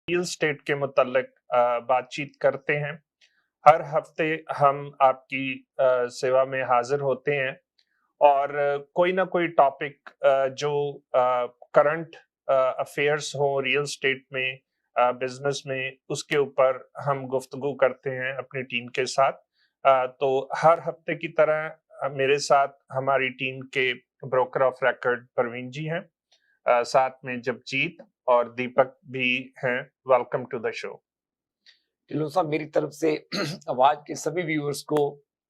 Real estate के मुतल्लिक बातचीत करते हैं। हर हफ्ते हम आपकी सेवा में हाजिर होते हैं और कोई ना कोई टॉपिक जो करंट अफेयर्स हो रियल एस्टेट में, बिजनेस में, उसके ऊपर हम गुफ्तगू करते हैं अपनी टीम के साथ। तो हर हफ्ते की तरह मेरे साथ हमारी टीम के broker of record Parveen ji हैं, साथ में जगजीत और दीपक भी हैं। Welcome to the show. Dhillon साहब, मेरी तरफ से आवाज के सभी व्यूअर्स को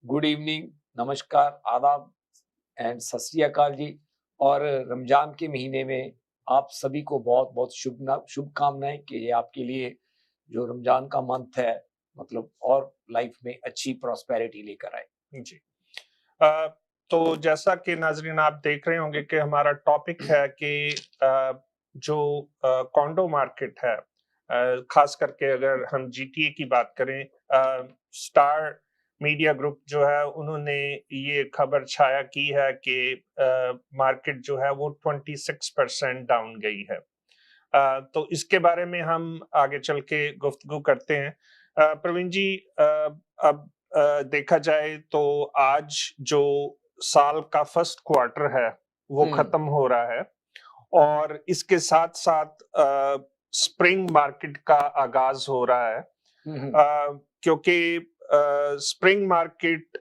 गुड इवनिंग, नमस्कार, आदाब एंड सत श्री अकाल जी। और रमजान के महीने में आप सभी को बहुत बहुत शुभकामनाएं कि ये आपके लिए जो रमजान का मंथ है मतलब और लाइफ में अच्छी प्रॉस्पेरिटी लेकर आए जी। तो जैसा कि नाजरीन आप देख रहे होंगे कि हमारा टॉपिक है कि जो कॉन्डो मार्केट है, खास करके अगर हम जीटीए की बात करें, स्टार मीडिया ग्रुप जो है उन्होंने ये खबर छाया की है कि मार्केट जो है वो 26% डाउन गई है। तो इसके बारे में हम आगे चल के गुफ्तगू करते हैं। प्रवीण जी, अब देखा जाए तो आज जो साल का फर्स्ट क्वार्टर है वो खत्म हो रहा है और इसके साथ साथ स्प्रिंग मार्केट का आगाज हो रहा है, क्योंकि स्प्रिंग मार्केट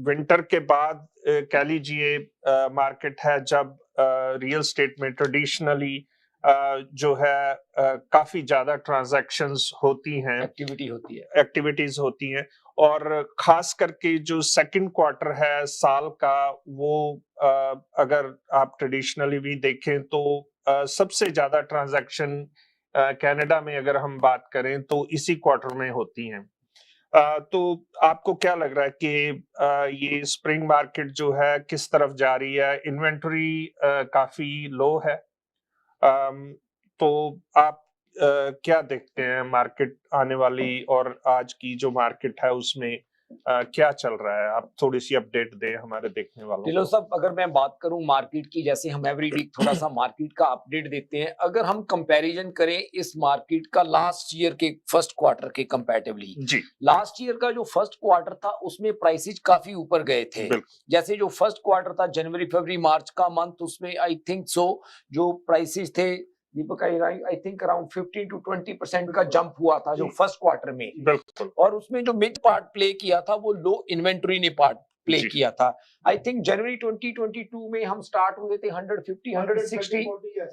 विंटर के बाद कह लीजिए मार्केट है जब रियल एस्टेट में ट्रेडिशनली जो है काफी ज्यादा ट्रांजैक्शंस होती हैं, एक्टिविटीज होती हैं और खास करके जो सेकंड क्वार्टर है साल का वो अगर आप ट्रेडिशनली भी देखें तो सबसे ज्यादा ट्रांजैक्शन कनाडा में अगर हम बात करें तो इसी क्वार्टर में होती हैं। तो आपको क्या लग रहा है कि ये स्प्रिंग मार्केट जो है किस तरफ जा रही है? इन्वेंटरी काफी लो है, तो आप क्या देखते हैं मार्केट आने वाली और आज की जो मार्केट है उसमें क्या चल रहा है? आप थोड़ी सी अपडेट दें हमारे देखने वालों ढिल्लों को। साहब, अगर मैं बात करूं मार्केट की, जैसे हम एवरी वीक थोड़ा सा मार्केट का अपडेट देते हैं, अगर हम कंपैरिजन करें इस मार्केट का लास्ट ईयर के फर्स्ट क्वार्टर के कंपैरेटिवली, जी, लास्ट ईयर का जो फर्स्ट क्वार्टर था उसमें प्राइसेस काफी ऊपर गए थे। जैसे जो फर्स्ट क्वार्टर था जनवरी फरवरी मार्च का मंथ, उसमें आई थिंक सो जो प्राइसेस थे दीपक, आई थिंक अराउंड 15 to 20% का जंप हुआ था जो फर्स्ट क्वार्टर में। बिल्कुल। और उसमें जो मेजर पार्ट प्ले किया था वो लो इन्वेंटरी ने पार्ट प्ले किया था। आई थिंक जनवरी 2022 में हम स्टार्ट हुए थे 150 160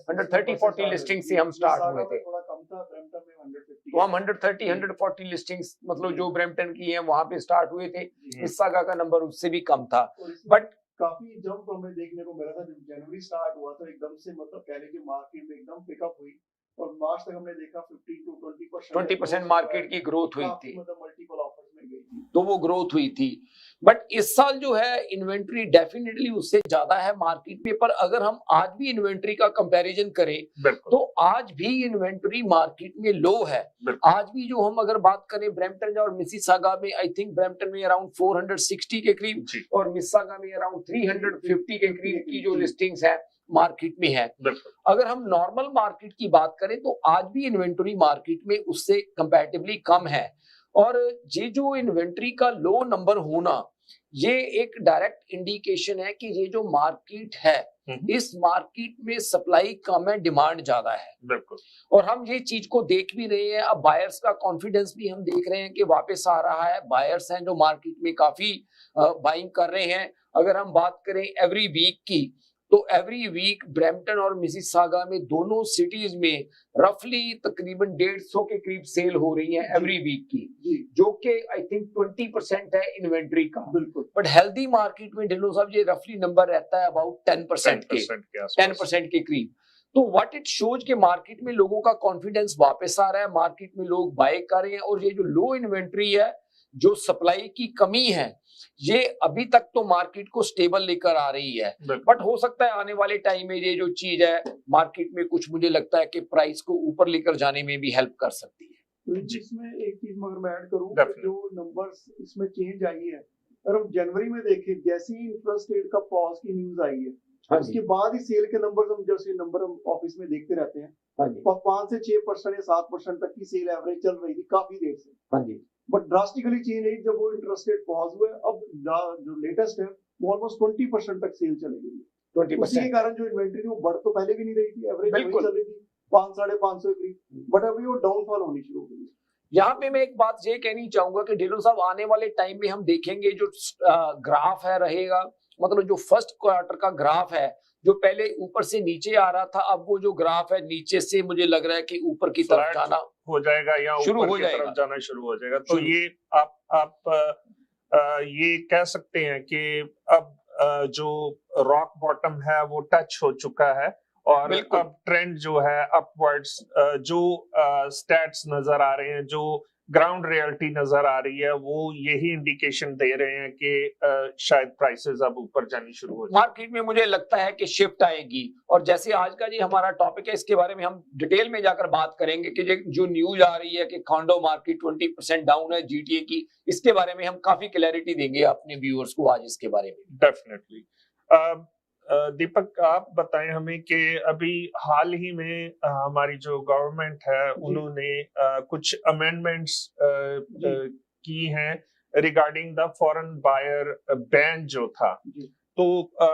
130 40 लिस्टिंग से हम स्टार्ट हुए थे। तो हम 130 140 लिस्टिंग्स मतलब जो ब्रैम्पटन की हैं वहां पे स्टार्ट हुए थे। मिसिसागा का नंबर उससे भी कम था, बट काफी जंप हमें देखने को मिला था। जब जनवरी स्टार्ट हुआ तो एकदम से मतलब कह लें कि मार्केट में एकदम पिकअप हुई और मार्च तक हमने देखा 15 to 20% मार्केट की ग्रोथ हुई थी, मतलब मल्टीपल ऑफर्स में गई थी, तो वो ग्रोथ हुई थी। बट इस साल जो है इन्वेंट्री डेफिनेटली उससे ज्यादा है मार्केट में। पर अगर हम आज भी इन्वेंट्री का कंपैरिजन करें तो आज भी इन्वेंट्री मार्केट में लो है। आज भी जो हम अगर बात करें ब्रैम्पटन और मिसिसागा में, आई थिंक ब्रैम्पटन में अराउंड 460 के करीब और मिसिसागा में अराउंड 350 के करीब की जो लिस्टिंग्स है मार्केट में है। अगर हम नॉर्मल मार्केट की बात करें तो आज भी इन्वेंटरी मार्केट में उससे कंपैरेटिवली कम है। और ये जो इन्वेंटरी का लो नंबर होना, ये एक डायरेक्ट इंडिकेशन है कि ये जो मार्केट है इस मार्केट में सप्लाई कम है, डिमांड ज्यादा है। और हम ये चीज को देख भी रहे हैं। अब बायर्स का कॉन्फिडेंस भी हम देख रहे हैं कि वापस आ रहा है। बायर्स हैं जो मार्केट में काफी बाइंग कर रहे हैं। अगर हम बात करें एवरी वीक की, तो एवरी वीक ब्रैम्पटन और मिसिसागा में दोनों सिटीज में रफली तकरीबन 150 के करीब सेल हो रही है एवरी वीक की, जो कि आई थिंक 20% है इन्वेंट्री का। बट हेल्दी मार्केट में ढिल्लों साहब ये रफली नंबर रहता है अबाउट 10% के करीब। तो व्हाट इट शोज के मार्केट में लोगों का कॉन्फिडेंस वापस आ रहा है, मार्केट में लोग बाय कर रहे हैं। और ये जो लो इन्वेंट्री है, जो सप्लाई की कमी है, ये अभी तक तो मार्केट को स्टेबल लेकर आ रही है। बट हो सकता है आने वाले टाइम में ये जो चीज है मार्केट में कुछ मुझे लगता है कि प्राइस को ऊपर लेकर जाने में भी हेल्प कर सकती है। तो इसमें एक चीज मगर मैं ऐड करूं, जो नंबर्स इसमें चेंज आई है, अगर हम जनवरी में देखें जैसे ही इंटरेस्ट रेट का पॉज की न्यूज आई है हाँ उसके जी, बाद ही सेल के नंबर हम जैसे नंबर हम ऑफिस में देखते रहते हैं, हाँ जी, और 5 से 6% या 7% तक की सेल एवरेज चल रही थी काफी देर से। हाँ जी, बट ड्रास्टिकली चेंज है जब वो इंटरेस्ट रेट पॉज हुए, अब जो लेटेस्ट है वो ऑलमोस्ट 20% तक सेल चली गई है। उसी के 20%। कारण जो इन्वेंट्री थी वो बढ़ तो पहले भी नहीं रही थी, एवरेज वही बिल्कुल। चल रही थी 5 साढ़े 500 के करीब, बट अभी वो डाउनफॉल होनी शुरू हो गई। यहाँ पे मैं एक बात ये कहनी चाहूंगा कि ढिल्लों साहब आने वाले टाइम में हम देखेंगे जो ग्राफ है रहेगा, मतलब जो फर्स्ट क्वार्टर का ग्राफ है, जो पहले ऊपर से नीचे आ रहा था, अब वो जो ग्राफ है नीचे से मुझे लग रहा है कि ऊपर की तरफ फ्लैट जाना हो जाएगा या शुरू ऊपर हो की जाएगा। तरफ जाना शुरू हो जाएगा। तो शुरू। ये आप ये कह सकते हैं कि अब जो रॉक बॉटम है वो टच हो चुका है और बिल्कुल। अब ट्रेंड जो है अपवर्ड्स, जो स्टैट्स नजर आ रहे हैं, जो ग्राउंड रियलिटी नजर आ रही है, वो यही इंडिकेशन दे रहे हैं कि शायद प्राइसेस अब ऊपर जानी शुरू हो जाए। मार्केट में मुझे लगता है कि शिफ्ट आएगी, और जैसे आज का जी हमारा टॉपिक है, इसके बारे में हम डिटेल में जाकर बात करेंगे कि जो न्यूज आ रही है कि कॉन्डो मार्केट 20% डाउन है जीटीए की, इसके बारे में हम काफी क्लैरिटी देंगे अपने व्यूअर्स को आज इसके बारे में। डेफिनेटली। दीपक, आप बताएं हमें कि अभी हाल ही में हमारी जो गवर्नमेंट है उन्होंने कुछ अमेंडमेंट्स की हैं regarding the foreign buyer ban जो था। तो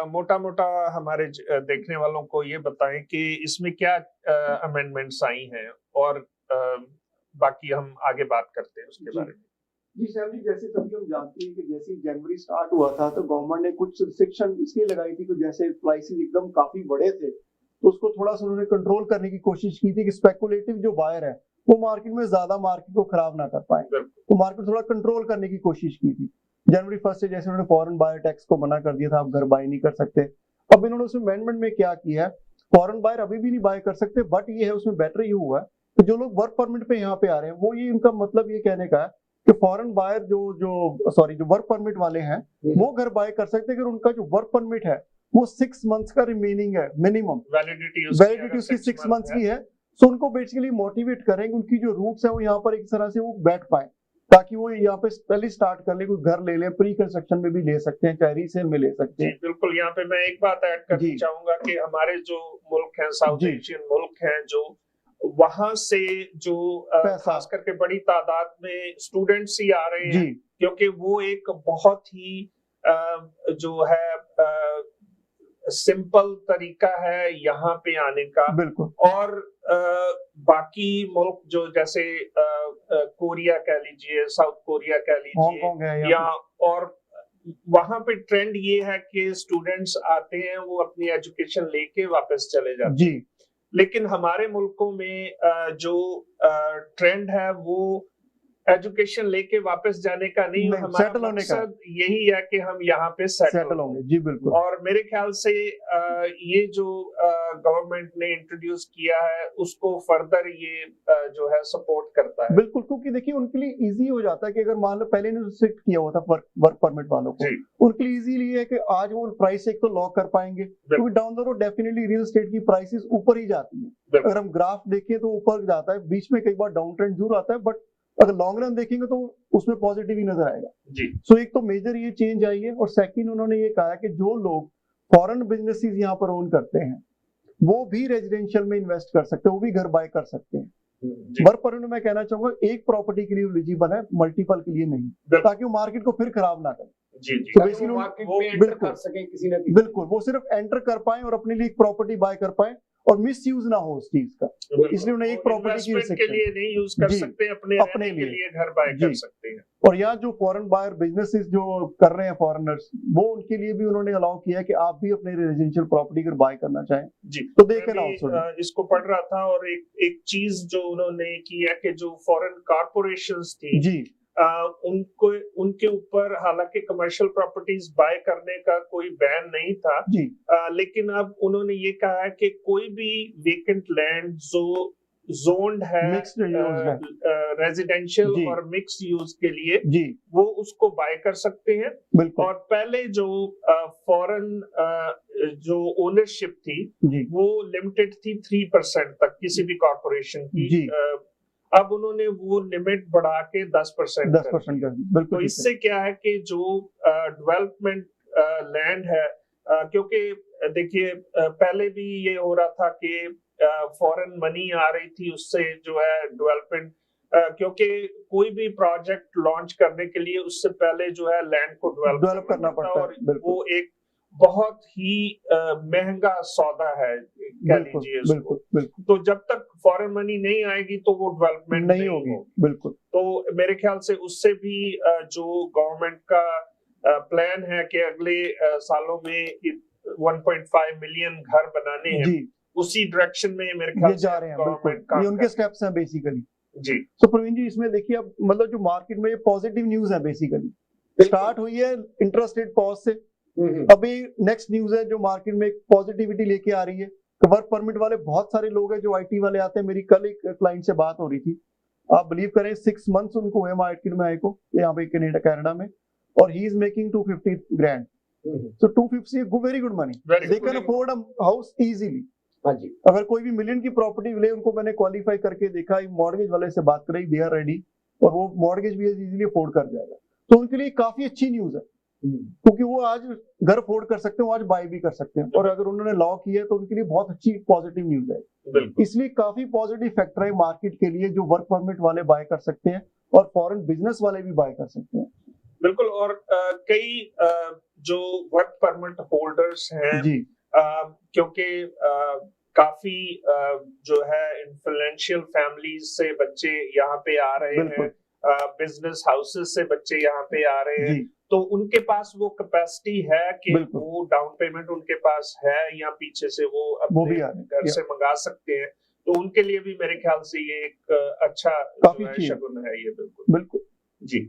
मोटा मोटा हमारे देखने वालों को ये बताएं कि इसमें क्या अमेंडमेंट्स आई हैं, और बाकी हम आगे बात करते हैं उसके बारे में। जी सैम जी, जैसे सभी हम जानते हैं कि जैसे जनवरी स्टार्ट हुआ था तो गवर्नमेंट ने कुछ रिस्ट्रिक्शन इसलिए लगाई थी कि जैसे प्राइसेस एकदम काफी बढ़े थे, तो उसको थोड़ा सा उन्होंने कंट्रोल करने की कोशिश की थी कि स्पेकुलेटिव जो बायर है वो मार्केट में ज्यादा मार्केट को खराब ना कर पाए, तो मार्केट थोड़ा कंट्रोल करने की कोशिश की थी। जनवरी 1 से जैसे उन्होंने फॉरेन बायर टैक्स को मना कर दिया था, आप घर बाय नहीं कर सकते। अब इन्होंने उस अमेंडमेंट में क्या किया है, फॉरेन बायर अभी भी नहीं बाय कर सकते, बट ये है उसमें बेटर ये हुआ है कि जो लोग वर्क परमिट पे यहाँ पे आ रहे हैं, वो ये उनका मतलब ये कहने का है कि फॉरेन बायर जो वर्क परमिट वाले हैं वो घर बाय कर सकते हैं अगर उनका जो वर्क परमिट है वो 6 मंथ्स का रिमेनिंग है, मिनिमम वैलिडिटी उसकी 6 मंथ्स की है। सो उनको बेसिकली मोटिवेट करेंगे, उनकी जो रूट्स है वो यहाँ पर एक तरह से वो बैठ पाए, ताकि वो यहाँ पे पहले स्टार्ट कर ले, कोई घर ले ले, प्री कंस्ट्रक्शन में भी ले सकते हैं, चाहे रीसेल में ले सकते हैं। बिल्कुल। यहाँ पे मैं एक बात ऐड करना चाहूंगा कि हमारे जो मुल्क हैं, साउथ एशियन मुल्क हैं, जो वहां से जो खास करके बड़ी तादाद में स्टूडेंट्स ही आ रहे हैं, क्योंकि वो एक बहुत ही जो है सिंपल तरीका है यहाँ पे आने का। बिल्कुल। और बाकी मुल्क जो जैसे कोरिया कह लीजिए, साउथ कोरिया कह लीजिए, या और वहां पे ट्रेंड ये है कि स्टूडेंट्स आते हैं, वो अपनी एजुकेशन लेके वापस चले जाते हैं। लेकिन हमारे मुल्कों में जो ट्रेंड है वो एजुकेशन लेके वापस जाने का नहीं, हमारा मकसद यही है कि हम यहाँ पे सेटल होंगे। जी बिल्कुल। और मेरे ख्याल से ये जो गवर्नमेंट ने इंट्रोड्यूस किया है उसको फर्दर ये जो है सपोर्ट करता है। बिल्कुल, क्योंकि देखिए उनके लिए इजी हो जाता है कि अगर मान लो पहले ने रिस्ट्रिक्ट किया हुआ था वर्क परमिट वालों को, उनके लिए इजीली है कि आज वो प्राइस एक तो लॉक कर पाएंगे, क्योंकि down the road definitely real estate की प्राइसेस ऊपर ही जाती है। अगर हम ग्राफ देखें तो ऊपर जाता है, बीच में कई बार डाउन ट्रेंड जरूर आता है, बट अगर लॉन्ग रन देखेंगे तो उसमें पॉजिटिव ही नजर आएगा। सो एक तो मेजर ये चेंज आई है, और सेकंड उन्होंने ये कहा कि जो लोग फॉरेन बिजनेसेस यहाँ पर ओन करते हैं वो भी रेजिडेंशियल में इन्वेस्ट कर सकते हैं, वो भी घर बाय कर सकते हैं। वर्क परमिट मैं कहना चाहूंगा एक प्रॉपर्टी के लिए एलिजिबल है, मल्टीपल के लिए नहीं, ताकि वो मार्केट को फिर खराब ना करे। तो बेसिकली वो एंटर कर सके किसी ना किसी। बिल्कुल, वो सिर्फ एंटर कर पाए और अपने लिए एक प्रॉपर्टी बाय कर पाए और मिस यूज ना हो उस चीज का, इसलिए उन्हें एक प्रॉपर्टी के लिए नहीं यूज कर सकते, अपने लिए घर बाय कर सकते हैं। और यहाँ जो फॉरेन बायर बिजनेसेस जो कर रहे हैं फॉरेनर्स, वो उनके लिए भी उन्होंने अलाउ किया है कि आप भी अपने रेजिडेंशियल प्रॉपर्टी अगर बाय करना चाहें तो देखें ना। इसको पढ़ रहा था, और एक चीज जो उन्होंने की है कि जो फॉरेन कॉर्पोरेशंस थी उनके ऊपर हालांकि कमर्शियल प्रॉपर्टीज बाय करने का कोई बैन नहीं था, लेकिन अब उन्होंने ये कहा है कि कोई भी वेकेंट लैंड जो जोन्ड है रेजिडेंशियल और मिक्स यूज के लिए, वो उसको बाय कर सकते हैं। और पहले जो फॉरेन जो ओनरशिप थी वो लिमिटेड थी 3% तक किसी भी कॉर्पोरेशन की, अब उन्होंने वो लिमिट बढ़ा के 10% कर दी। तो इससे क्या है कि जो डेवलपमेंट लैंड है क्योंकि देखिए पहले भी ये हो रहा था कि फॉरेन मनी आ रही थी, उससे जो है डेवलपमेंट, क्योंकि कोई भी प्रोजेक्ट लॉन्च करने के लिए उससे पहले जो है लैंड को डेवलप करना पड़ता है, और वो एक बहुत ही महंगा सौदा है कह लीजिए उसको। तो जब तक फॉरेन मनी नहीं आएगी तो वो डेवलपमेंट नहीं होगी। बिल्कुल। तो मेरे ख्याल से उससे भी जो गवर्नमेंट का प्लान है कि अगले सालों में 1.5 मिलियन घर बनाने हैं, उसी डायरेक्शन में मेरे ख्याल से जा रहे हैं। बिल्कुल, ये उनके स्टेप्स हैं बेसिकली जी। तो प्रवीण जी, इसमें देखिए अब मतलब जो मार्केट में ये पॉजिटिव न्यूज है, बेसिकली स्टार्ट हुई है इंटरेस्ट रेट पॉज से, अभी नेक्स्ट न्यूज है जो मार्केट में एक पॉजिटिविटी लेके आ रही है। वर्क परमिट वाले बहुत सारे लोग हैं जो आईटी वाले आते हैं। मेरी कल एक क्लाइंट से बात हो रही थी, आप बिलीव करें 6 मंथ्स उनको हुए मार्केट में आए को, यहाँ पे कनाडा में, और he is making 250 grand। So 250 very good money, they can afford a house easily. अगर कोई भी मिलियन की प्रॉपर्टी ले, उनको मैंने क्वालिफाई करके देखा, मॉर्गेज वाले से बात करी, दे आर रेडी, और वो मॉर्गेज भी इजीली अफोर्ड कर जाएगा। तो उनके लिए काफी अच्छी न्यूज है, क्योंकि वो आज घर अफोर्ड कर सकते हैं, वो आज बाय भी कर सकते हैं, और अगर उन्होंने लॉ किया है तो उनके लिए बहुत अच्छी पॉजिटिव न्यूज है। इसलिए काफी पॉजिटिव फैक्टर है मार्केट के लिए, जो वर्क परमिट वाले बाय कर सकते हैं और फॉरेन बिजनेस वाले भी बाय कर सकते हैं। बिल्कुल। और कई जो वर्क परमिट होल्डर्स हैं जी, क्योंकि काफी जो है इन्फ्लुएंशियल फैमिलीज से बच्चे यहाँ पे आ रहे हैं, बिजनेस हाउसेस से बच्चे यहाँ पे आ रहे हैं, तो उनके पास वो कैपेसिटी है कि वो डाउन पेमेंट उनके पास है, या पीछे से वो अपने घर से मंगा सकते हैं। तो उनके लिए भी मेरे ख्याल से ये एक अच्छा शगुन है ये। बिल्कुल जी।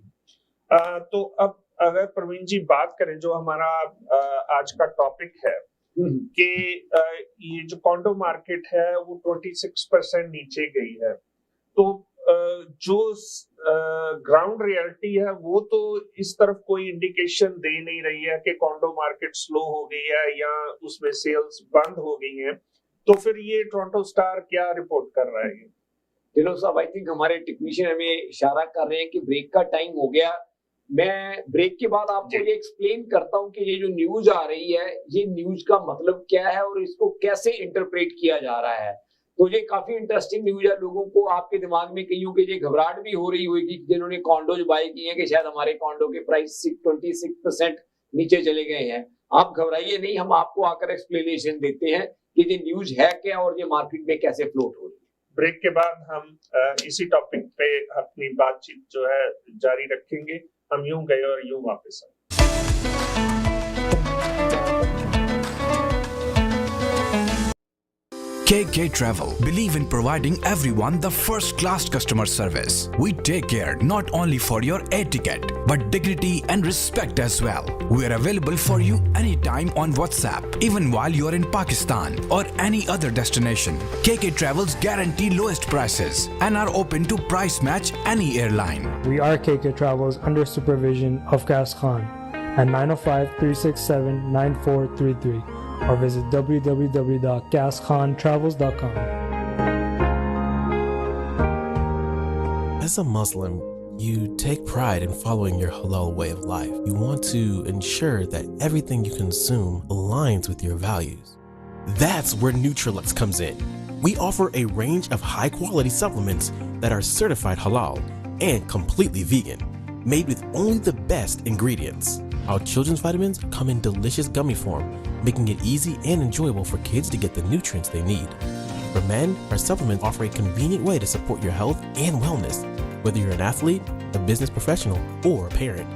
तो अब अगर प्रवीण जी बात करें, जो हमारा आज का टॉपिक है कि ये जो कॉन्डो मार्केट है वो 26% नीचे गई है, तो जो ग्राउंड रियलिटी है वो तो इस तरफ कोई इंडिकेशन दे नहीं रही है कि कॉन्डो मार्केट स्लो हो गई है या उसमें सेल्स बंद हो गई हैं। तो फिर ये टोरंटो स्टार क्या रिपोर्ट कर रहा है? दिलो साहब, आई थिंक हमारे टेक्नीशियन हमें इशारा कर रहे हैं कि ब्रेक का टाइम हो गया। मैं ब्रेक के बाद आपको ये एक्सप्लेन करता हूं कि ये जो न्यूज आ रही है, ये न्यूज का मतलब क्या है और इसको कैसे इंटरप्रेट किया जा रहा है। तो ये काफी इंटरेस्टिंग न्यूज है। लोगों को आपके दिमाग में कईयों के ये घबराहट भी हो रही होगी जिन्होंने कॉन्डोज बाय किए हैं कि शायद हमारे कॉन्डो के प्राइस 26% नीचे चले गए हैं। आप घबराइए नहीं, हम आपको आकर एक्सप्लेनेशन देते हैं कि ये न्यूज है क्या और ये मार्केट में कैसे फ्लोट हो रही है। ब्रेक के बाद हम इसी टॉपिक पे अपनी बातचीत जो है जारी रखेंगे। हम यूं गए और यूं वापस आए। KK Travel believe in providing everyone the first-class customer service. We take care not only for your air ticket, but dignity and respect as well. We are available for you anytime on WhatsApp, even while you are in Pakistan or any other destination. KK Travels guarantee lowest prices and are open to price match any airline. We are KK Travels under supervision of Gas Khan at 905-367-9433. or visit www.gaskhontravels.com. As a Muslim, you take pride in following your halal way of life. You want to ensure that everything you consume aligns with your values. That's where Nutrilux comes in. We offer a range of high-quality supplements that are certified halal and completely vegan, made with only the best ingredients. Our children's vitamins come in delicious gummy form, making it easy and enjoyable for kids to get the nutrients they need. For men, our supplements offer a convenient way to support your health and wellness, whether you're an athlete, a business professional, or a parent.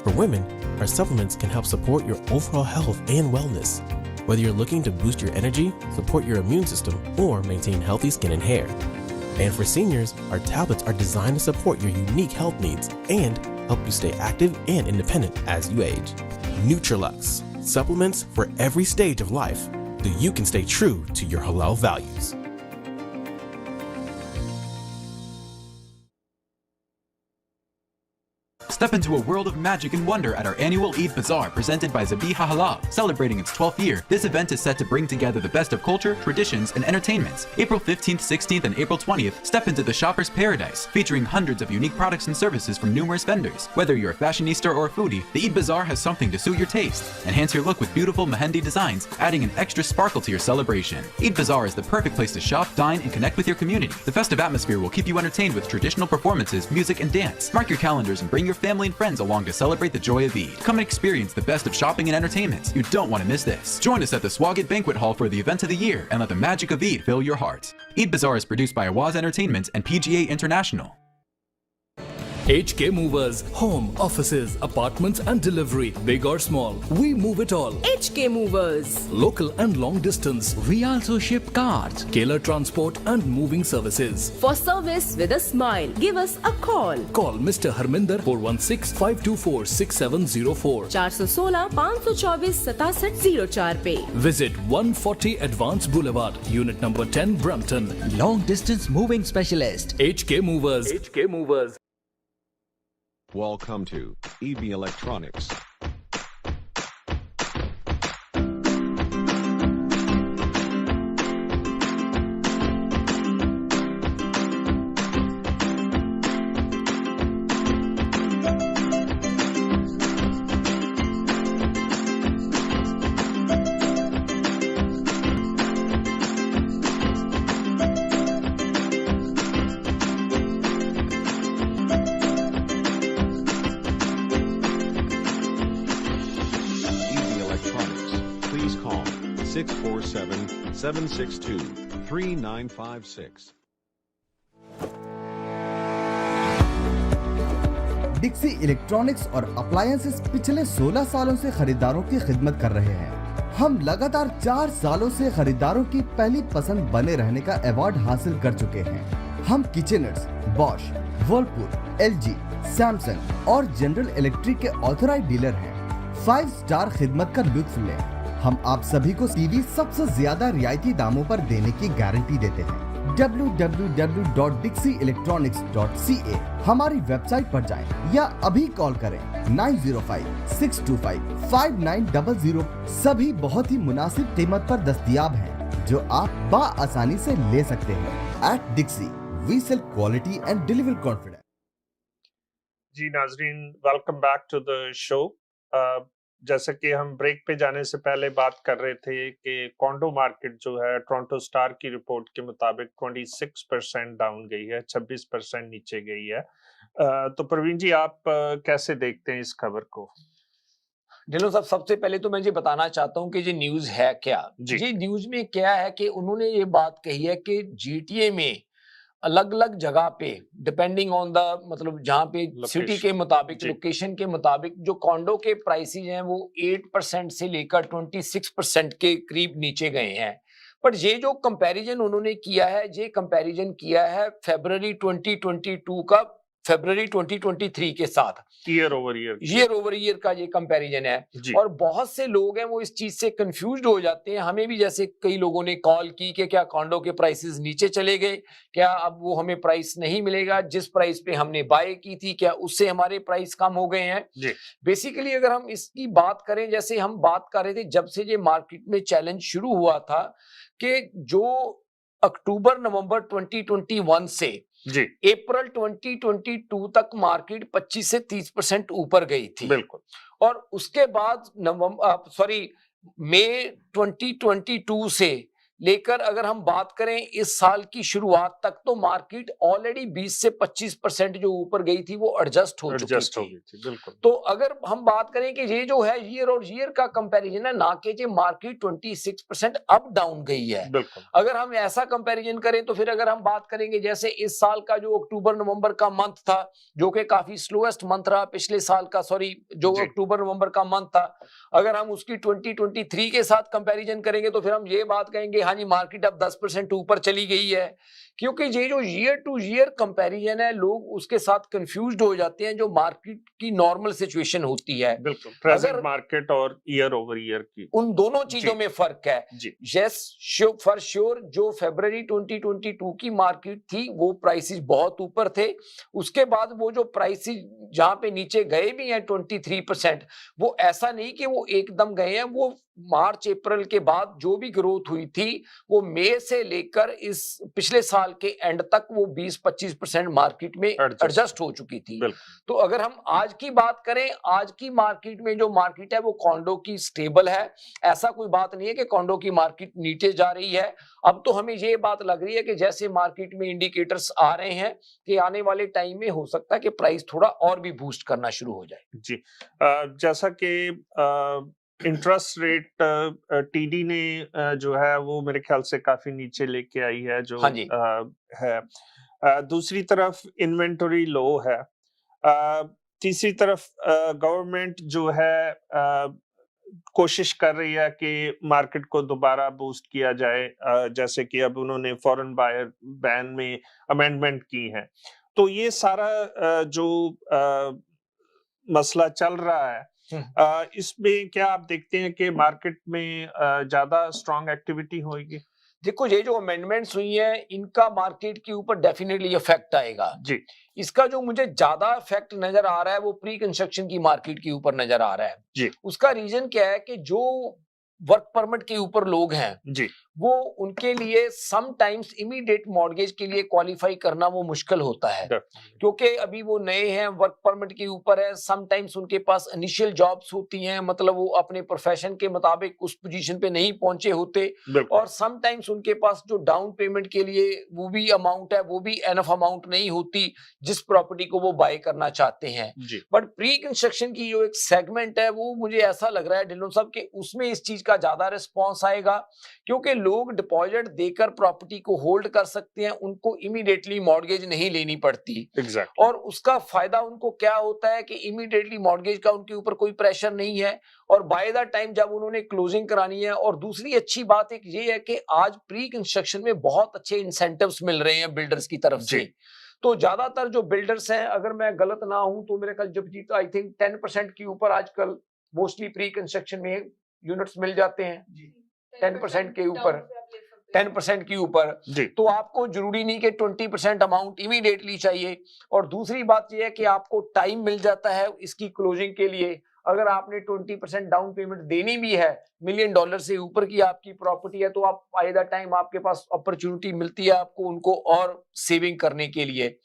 For women, our supplements can help support your overall health and wellness, whether you're looking to boost your energy, support your immune system, or maintain healthy skin and hair. And for seniors, our tablets are designed to support your unique health needs and help you stay active and independent as you age. Nutrilux, supplements for every stage of life, so you can stay true to your halal values. Step into a world of magic and wonder at our annual Eid Bazaar presented by Zabiha Halal. Celebrating its 12th year, this event is set to bring together the best of culture, traditions, and entertainments. April 15th, 16th, and April 20th, step into the shopper's paradise, featuring hundreds of unique products and services from numerous vendors. Whether you're a fashionista or a foodie, the Eid Bazaar has something to suit your taste. Enhance your look with beautiful mehendi designs, adding an extra sparkle to your celebration. Eid Bazaar is the perfect place to shop, dine, and connect with your community. The festive atmosphere will keep you entertained with traditional performances, music, and dance. Mark your calendars and bring your family and friends along to celebrate the joy of Eid. Come and experience the best of shopping and entertainment. You don't want to miss this. Join us at the Swagat Banquet Hall for the event of the year and let the magic of Eid fill your heart. Eid Bazaar is produced by Awaz Entertainment and PGA International. HK Movers. Home, offices, apartments and delivery. Big or small, we move it all. HK Movers. Local and long distance. We also ship cars, Kalar transport and moving services. For service with a smile, give us a call. Call Mr. Harminder 416-524-6704. 416-524-6704 पे. Visit 140 Advance Boulevard, Unit number 10, Brampton. Long distance moving specialist. HK Movers. HK Movers. Welcome to EB Electronics. Please call 647-762-3956. डिक्सी electronics और appliances पिछले 16 सालों से खरीदारों की खिदमत कर रहे हैं। हम लगातार 4 सालों से खरीदारों की पहली पसंद बने रहने का अवार्ड हासिल कर चुके हैं। हम किचनर्स, बॉश, वर्लपूल, एलजी, सैमसंग और जनरल इलेक्ट्रिक के ऑथराइज्ड डीलर हैं। 5 स्टार खिदमत का लुत्फ लें। हम आप सभी को टीवी सबसे ज्यादा रियायती दामों पर देने की गारंटी देते हैं। www.dixieelectronics.ca हमारी वेबसाइट पर जाएं या अभी कॉल करें 905-625-5900। सभी बहुत ही मुनासिब कीमत पर दस्तयाब हैं जो आप बाआसानी से ले सकते हैं। At Dixie, we sell quality and deliver confidence. जी नाजरीन, welcome back to the show. जैसे कि हम ब्रेक पे जाने से पहले बात कर रहे थे कि कॉन्डो मार्केट जो है टोरंटो स्टार की रिपोर्ट के मुताबिक 26% डाउन गई है, 26% नीचे गई है। तो प्रवीण जी, आप कैसे देखते हैं इस खबर को? दिलो साहब, सबसे पहले तो मैं ये बताना चाहता हूं कि ये न्यूज है क्या। जी न्यूज में क्या है कि उन्होंने ये बात कही है कि जीटीए में अलग अलग जगह पे डिपेंडिंग ऑन द मतलब जहाँ पे सिटी के मुताबिक, लोकेशन के मुताबिक जो कॉन्डो के प्राइसेस हैं वो 8% से लेकर 26% के करीब नीचे गए हैं। पर ये जो कंपैरिजन उन्होंने किया है, ये कंपैरिजन किया है फरवरी 2022 का फरवरी 2023 के साथ, ईयर ओवर ईयर का ये कंपैरिजन है। और बहुत से लोग हैं वो इस चीज से कंफ्यूज्ड हो जाते हैं। हमें भी जैसे कई लोगों ने कॉल की कि क्या कॉन्डो के प्राइसेस नीचे चले गए, क्या अब वो हमें प्राइस नहीं मिलेगा जिस प्राइस पे हमने बाय की थी, क्या उससे हमारे प्राइस कम हो गए हैं। बेसिकली अगर हम इसकी बात करें, जैसे हम बात कर रहे थे जब से ये मार्केट में चैलेंज शुरू हुआ था कि जो अक्टूबर नवंबर 2021 से अप्रैल 2022 तक मार्केट 25 से 30% ऊपर गई थी। बिल्कुल। और उसके बाद मई 2022 से लेकर अगर हम बात करें इस साल की शुरुआत तक, तो मार्केट ऑलरेडी 20 से 25% जो ऊपर गई थी वो एडजस्ट हो चुकी थी। बिल्कुल। तो अगर हम बात करें कि ये जो है ईयर और ईयर का कंपैरिजन है, ना कि मार्केट 26% अप डाउन गई है। अगर हम ऐसा कंपैरिजन करें तो फिर अगर हम बात करेंगे जैसे इस साल का जो अक्टूबर नवंबर का मंथ था, जो कि काफी स्लोएस्ट मंथ रहा पिछले साल का, जो अक्टूबर नवंबर का मंथ था, अगर हम उसकी 2023 के साथ कंपैरिजन करेंगे तो फिर हम ये बात कहेंगे हाँ जी मार्केट अब 10% ऊपर चली गई है, क्योंकि ये जो ईयर टू ईयर कंपैरिजन है, लोग उसके साथ कंफ्यूज्ड हो जाते हैं जो मार्केट की नॉर्मल सिचुएशन होती है। बिल्कुल, प्रेजेंट मार्केट और ईयर ओवर ईयर की, उन दोनों चीजों में फर्क है। यस, फॉर श्योर जो फरवरी 2022 की मार्केट थी वो प्राइसेस बहुत ऊपर थे, उसके बाद वो जो प्राइसेस जहां पे नीचे गए भी हैं 23%, वो ऐसा नहीं कि वो एकदम गए हैं, वो मार्च अप्रैल के बाद जो भी ग्रोथ हुई थी वो मई से लेकर इस पिछले साल के एंड तक वो 20-25% मार्केट में एडजस्ट हो चुकी थी। तो अगर हम आज की बात करें, आज की मार्केट में जो मार्केट है वो कॉन्डो की स्टेबल है, ऐसा कोई बात नहीं है कि कॉन्डो की मार्केट नीचे जा रही है। अब तो हमें ये बात लग रही है कि जैसे मार्केट में इंडिकेटर्स आ रहे हैं कि आने वाले टाइम में हो सकता है कि प्राइस थोड़ा और भी बूस्ट करना शुरू हो जाए। जी, जैसा कि इंटरेस्ट रेट टीडी ने जो है वो मेरे ख्याल से काफी नीचे लेके आई है, जो हाँ जी। है। दूसरी तरफ इन्वेंटरी लो है। तीसरी तरफ गवर्नमेंट जो है कोशिश कर रही है कि मार्केट को दोबारा बूस्ट किया जाए, जैसे कि अब उन्होंने फॉरेन बायर बैन में अमेंडमेंट की है। तो ये सारा जो मसला चल रहा है, इसमें क्या आप देखते हैं कि मार्केट में ज्यादा स्ट्रॉन्ग एक्टिविटी होगी? देखो, ये जो अमेंडमेंट्स हुई हैं इनका मार्केट के ऊपर डेफिनेटली इफेक्ट आएगा जी। इसका जो मुझे ज्यादा इफेक्ट नजर आ रहा है वो प्री कंस्ट्रक्शन की मार्केट के ऊपर नजर आ रहा है जी। उसका रीजन क्या है कि जो वर्क परमिट के ऊपर लोग हैं जी, वो उनके लिए समटाइम्स इमीडिएट मॉर्गेज के लिए क्वालिफाई करना वो मुश्किल होता है, क्योंकि अभी वो नए हैं, वर्क परमिट के ऊपर है, समटाइम्स उनके पास इनिशियल जॉब्स होती हैं, मतलब वो अपने प्रोफेशन के मुताबिक उस पोजीशन पे नहीं पहुंचे होते, और समटाइम्स उनके पास जो डाउन पेमेंट के लिए वो भी अमाउंट है वो भी एनफ अमाउंट नहीं होती जिस प्रॉपर्टी को वो बाय करना चाहते हैं। बट प्री कंस्ट्रक्शन की जो एक सेगमेंट है वो मुझे ऐसा लग रहा है ढिल्लों साहब कि उसमें इस चीज का ज्यादा रिस्पॉन्स आएगा, क्योंकि लोग डिपॉजिट देकर प्रॉपर्टी को होल्ड कर सकते हैं, उनको इमीडिएटली मॉर्गेज नहीं लेनी पड़ती। और उसका फायदा उनको क्या होता है कि इमीडिएटली मॉर्गेज का उनके ऊपर कोई प्रेशर नहीं है, और बाय द टाइम जब उन्होंने क्लोजिंग करानी है। और दूसरी अच्छी बात एक ये है कि आज प्री कंस्ट्रक्शन में बहुत अच्छे इंसेंटिव्स मिल रहे हैं बिल्डर्स की तरफ से। तो ज्यादातर जो बिल्डर्स हैं, अगर मैं गलत ना हूं तो मेरे ख्याल जब जीत आई थिंक 10% के ऊपर आजकल मोस्टली प्री कंस्ट्रक्शन में यूनिट्स मिल जाते हैं, 10% के ऊपर, 10% के ऊपर। तो आपको जरूरी नहीं कि 20% अमाउंट इमीडिएटली चाहिए। और दूसरी बात यह है कि आपको टाइम मिल जाता है इसकी क्लोजिंग के लिए। अगर आपने 20% डाउन पेमेंट देनी भी है, $1 मिलियन से ऊपर की आपकी प्रॉपर्टी है, तो आप बाय द टाइम आपके पास अपॉर्चुनिटी मिलती है आपको उनको और सेविंग करने के लिए।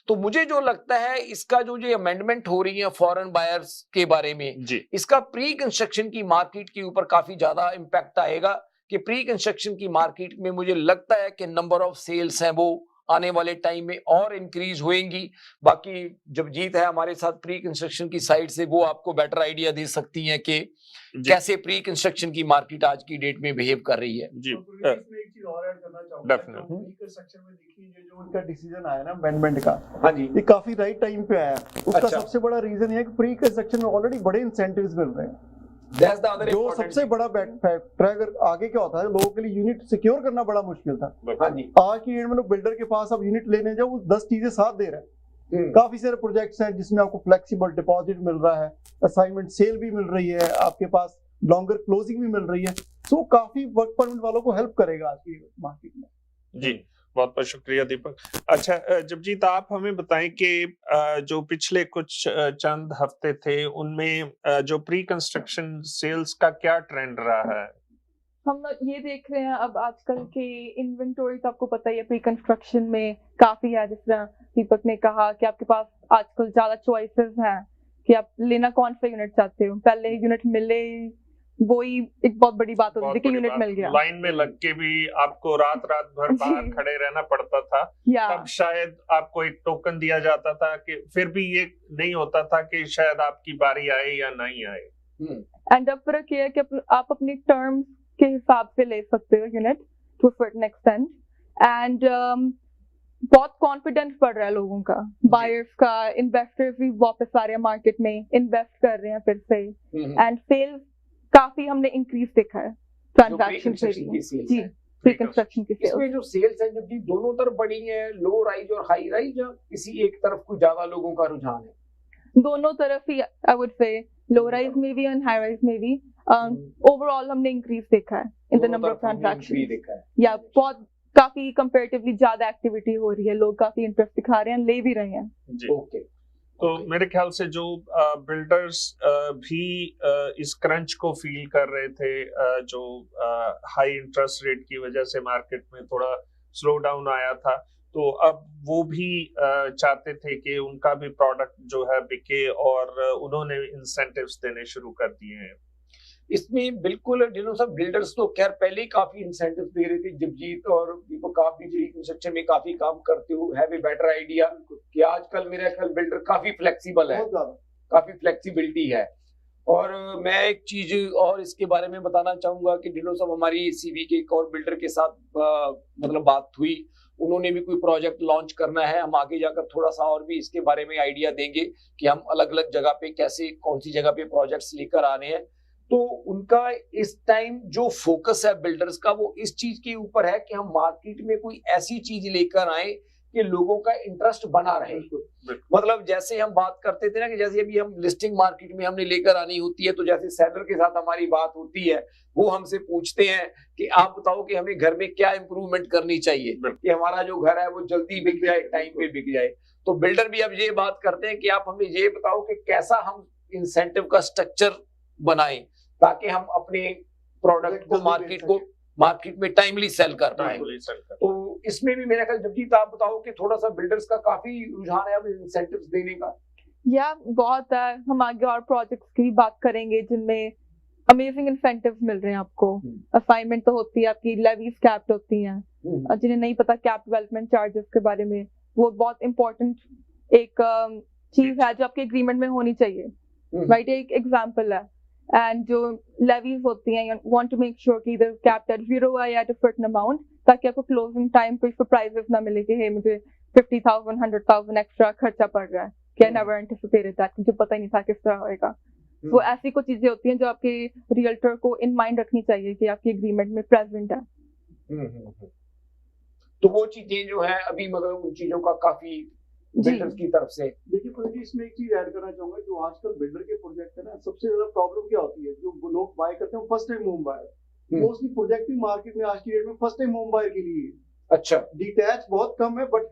तो मुझे जो लगता है इसका जो अमेंडमेंट हो रही है फॉरेन बायर्स के बारे में, इसका प्री कंस्ट्रक्शन की मार्केट के ऊपर काफी ज्यादा इंपैक्ट आएगा। कि प्री कंस्ट्रक्शन की मार्केट में मुझे लगता है कि नंबर ऑफ सेल्स हैं वो आने वाले टाइम में और इंक्रीज होएंगी। बाकी जब जीत है हमारे साथ प्री कंस्ट्रक्शन की साइड से, वो आपको बेटर आइडिया दे सकती हैं कि कैसे प्री कंस्ट्रक्शन की मार्केट आज की डेट में बिहेव कर रही है। जी, इसमें एक चीज और ऐड करना चाहूंगा। प्री कंस्ट्रक्शन में देखिए जो उनका डिसीजन आया ना अमेंडमेंट का, हाँ जी, ये काफी राइट टाइम पे आया। उसका सबसे बड़ा रीजन है कि प्री कंस्ट्रक्शन में ऑलरेडी बड़े इंसेंटिव्स मिल रहे हैं। जो सबसे बड़ा फैक्टर है, अगर आगे क्या होता है लोगों के लिए यूनिट सिक्योर करना बड़ा मुश्किल था। आज की डेट में लोग बिल्डर के पास अब यूनिट लेने जाओ, वो 10 चीजें साथ दे रहा है। काफी सारे प्रोजेक्ट्स हैं जिसमें आपको फ्लेक्सिबल डिपॉजिट मिल रहा है, असाइनमेंट सेल भी मिल रही है, आपके पास लॉन्गर क्लोजिंग भी मिल रही है। तो काफी वर्क परमिट वालों को हेल्प करेगा आज की मार्केट में। जी, बहुत बहुत शुक्रिया दीपक। अच्छा, जबजीत आप हमें बताएं कि जो पिछले कुछ चंद हफ्ते थे उनमें जो प्री कंस्ट्रक्शन सेल्स का क्या ट्रेंड रहा है? हम ये देख रहे हैं अब आजकल के इन्वेंटरी, तो आपको पता ही है प्री कंस्ट्रक्शन में काफी है। जिस तरह दीपक ने कहा कि आपके पास आजकल ज्यादा चॉइसेस हैं कि आप लेना कौन सा यूनिट चाहते हो। पहले यूनिट मिले वही एक बहुत बड़ी बात होती थी कि यूनिट मिल गया, लाइन में लग के भी आपको रात भर बाहर खड़े रहना पड़ता था। तब शायद आपको एक टोकन दिया जाता था कि फिर भी ये नहीं होता था कि शायद आपकी बारी आए या नहीं आए। एंड अब फर्क ये है कि आप अपनी टर्म्स के हिसाब से ले सकते हो unit to a certain extent. And बहुत कॉन्फिडेंस बढ़ रहा है लोगों का, बायर्स का, इन्वेस्टर्स भी वापस आ रहे हैं मार्केट में, इन्वेस्ट कर रहे हैं फिर से। एंड सेल्स काफी हमने इंक्रीज देखा है ट्रांजैक्शन से भी। जी, प्री कंस्ट्रक्शन की सेल्स। इसमें जो सेल्स है जबकि दोनों तरफ बढ़ी है, लो राइज और हाई राइज, या किसी एक तरफ को ज्यादा लोगों का रुझान है? दोनों तरफ ही I would say, low rise में भी एंड हाई राइज में भी। ओवरऑल हमने इंक्रीज देखा है in the number of transactions. या बहुत काफी कंपैरेटिवली ज्यादा एक्टिविटी हो रही है, लोग काफी इंटरेस्ट दिखा रहे हैं, ले भी रहे हैं। ओके, तो मेरे ख्याल से जो बिल्डर्स भी इस क्रंच को फील कर रहे थे, जो हाई इंटरेस्ट रेट की वजह से मार्केट में थोड़ा स्लो डाउन आया था, तो अब वो भी चाहते थे कि उनका भी प्रोडक्ट जो है बिके, और उन्होंने इंसेंटिव्स देने शुरू कर दिए हैं। इसमें बिल्कुल ढिल्लों साहब, बिल्डर्स तो खैर पहले ही काफी इंसेंटिव दे रहे थे। जगजीत और दीपक, आप भी प्री कंस्ट्रक्शन में काफी काम करते हो, हैव ए बेटर आइडिया कि आजकल मेरा ख्याल बिल्डर काफी फ्लेक्सिबल है, काफी फ्लेक्सिबिलिटी है। और मैं एक चीज और इसके बारे में बताना चाहूंगा कि ढिल्लों साहब, हमारी सीवी के एक और बिल्डर के साथ मतलब बात हुई, उन्होंने भी कोई प्रोजेक्ट लॉन्च करना है। हम आगे जाकर थोड़ा सा और भी इसके बारे में आइडिया देंगे कि हम अलग अलग जगह पे कैसे, कौन सी जगह पे प्रोजेक्ट्स लेकर आने हैं। तो उनका इस टाइम जो फोकस है बिल्डर्स का, वो इस चीज के ऊपर है कि हम मार्केट में कोई ऐसी चीज लेकर आए कि लोगों का इंटरेस्ट बना रहे। मतलब जैसे हम बात करते थे ना कि जैसे अभी हम लिस्टिंग मार्केट में हमने लेकर आनी होती है, तो जैसे सेलर के साथ हमारी बात होती है, वो हमसे पूछते हैं कि आप बताओ कि हमें घर में क्या इंप्रूवमेंट करनी चाहिए कि हमारा जो घर है वो जल्दी बिक जाए, टाइम पे बिक जाए। तो बिल्डर भी अब ये बात करते हैं कि आप हमें ये बताओ कि कैसा हम इंसेंटिव का स्ट्रक्चर बनाएं ताकि हम अपने प्रोडक्ट को मार्केट में टाइमली सेल कर पाए। तो इसमें भी मेरा ख्याल, जबकि आप बताओ कि थोड़ा सा बिल्डर्स का काफी रुझान है अब इंसेंटिव्स देने का। या बहुत है, हम आगे और प्रोजेक्ट्स की भी बात करेंगे जिनमें अमेजिंग इंसेंटिव्स मिल रहे हैं आपको। असाइनमेंट तो होती है आपकी, लेवीज कैप्ड होती हैं, जिन्हें नहीं पता कैप डेवलपमेंट चार्जेस के बारे में, वो बहुत इंपॉर्टेंट एक चीज है जो आपके एग्रीमेंट में होनी चाहिए, राइट? एक एग्जांपल है। एंड जो लेवीज होती हैं, you want to make sure कि इधर कैप्ड एट 0 या एट अ सर्टेन अमाउंट, ताकि आपको क्लोजिंग टाइम पे सरप्राइजेस ना मिले कि हे मुझे 50,000 100,000 एक्स्ट्रा खर्चा पड़ रहा है, कि आई नेवर एंटिसिपेटेड दैट, मुझे पता ही नहीं था किस तरह होएगा। वो ऐसी कुछ चीजें होती हैं जो आपके रियल्टर को इन माइंड रखनी चाहिए कि आपके एग्रीमेंट में प्रेजेंट है। तो वो चीजें जो है अभी, मगर उन चीजों का काफी बिल्डर्स की तरफ से। देखिए पुनीत जी, इसमें एक चीज ऐड करना चाहूंगा, जो आजकल बिल्डर के प्रोजेक्ट है ना, सबसे ज्यादा प्रॉब्लम क्या होती है, जो लोग बाय करते हैं first time home buyer. Mostly project भी मार्केट में आज की डेट में फर्स्ट टाइम होम बायर के लिए। अच्छा, डिटैच बहुत कम है, बट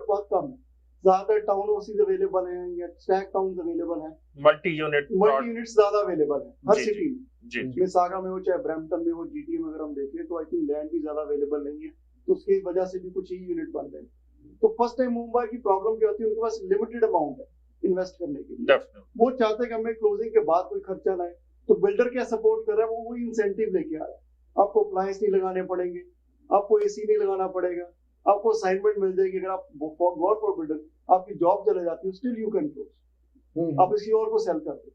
बहुत कम है। ज्यादातर टाउन हाउसेज अवेलेबल हैं या स्टैक टाउन्स अवेलेबल हैं, मल्टी यूनिट्स ज्यादा अवेलेबल है हर सिटी में। मिसागा में हो चाहे ब्रैम्पटन में हो, जीटीए में अगर हम देखें तो आई थिंक लैंड भी ज्यादा अवेलेबल नहीं है, तो उसकी वजह से भी कुछ ही यूनिट बन रहे हैं। तो फर्स्ट टाइम होम बायर की प्रॉब्लम क्या होती है, उनके पास लिमिटेड अमाउंट है इन्वेस्ट करने के लिए। वो चाहते हैं कि हमें क्लोजिंग के बाद कोई खर्चा ना आए, तो बिल्डर क्या सपोर्ट कर रहा है, वो वही इंसेंटिव लेके आ रहा है। आपको अप्लायंस नहीं लगाने पड़ेंगे, आपको एसी नहीं लगाना पड़ेगा, आपको असाइनमेंट मिल जाएगी। अगर आप गॉड फॉर बिल्डर आपकी जॉब चले जाती है, स्टिल यू कैन क्लोज, आप किसी और को सेल कर दो।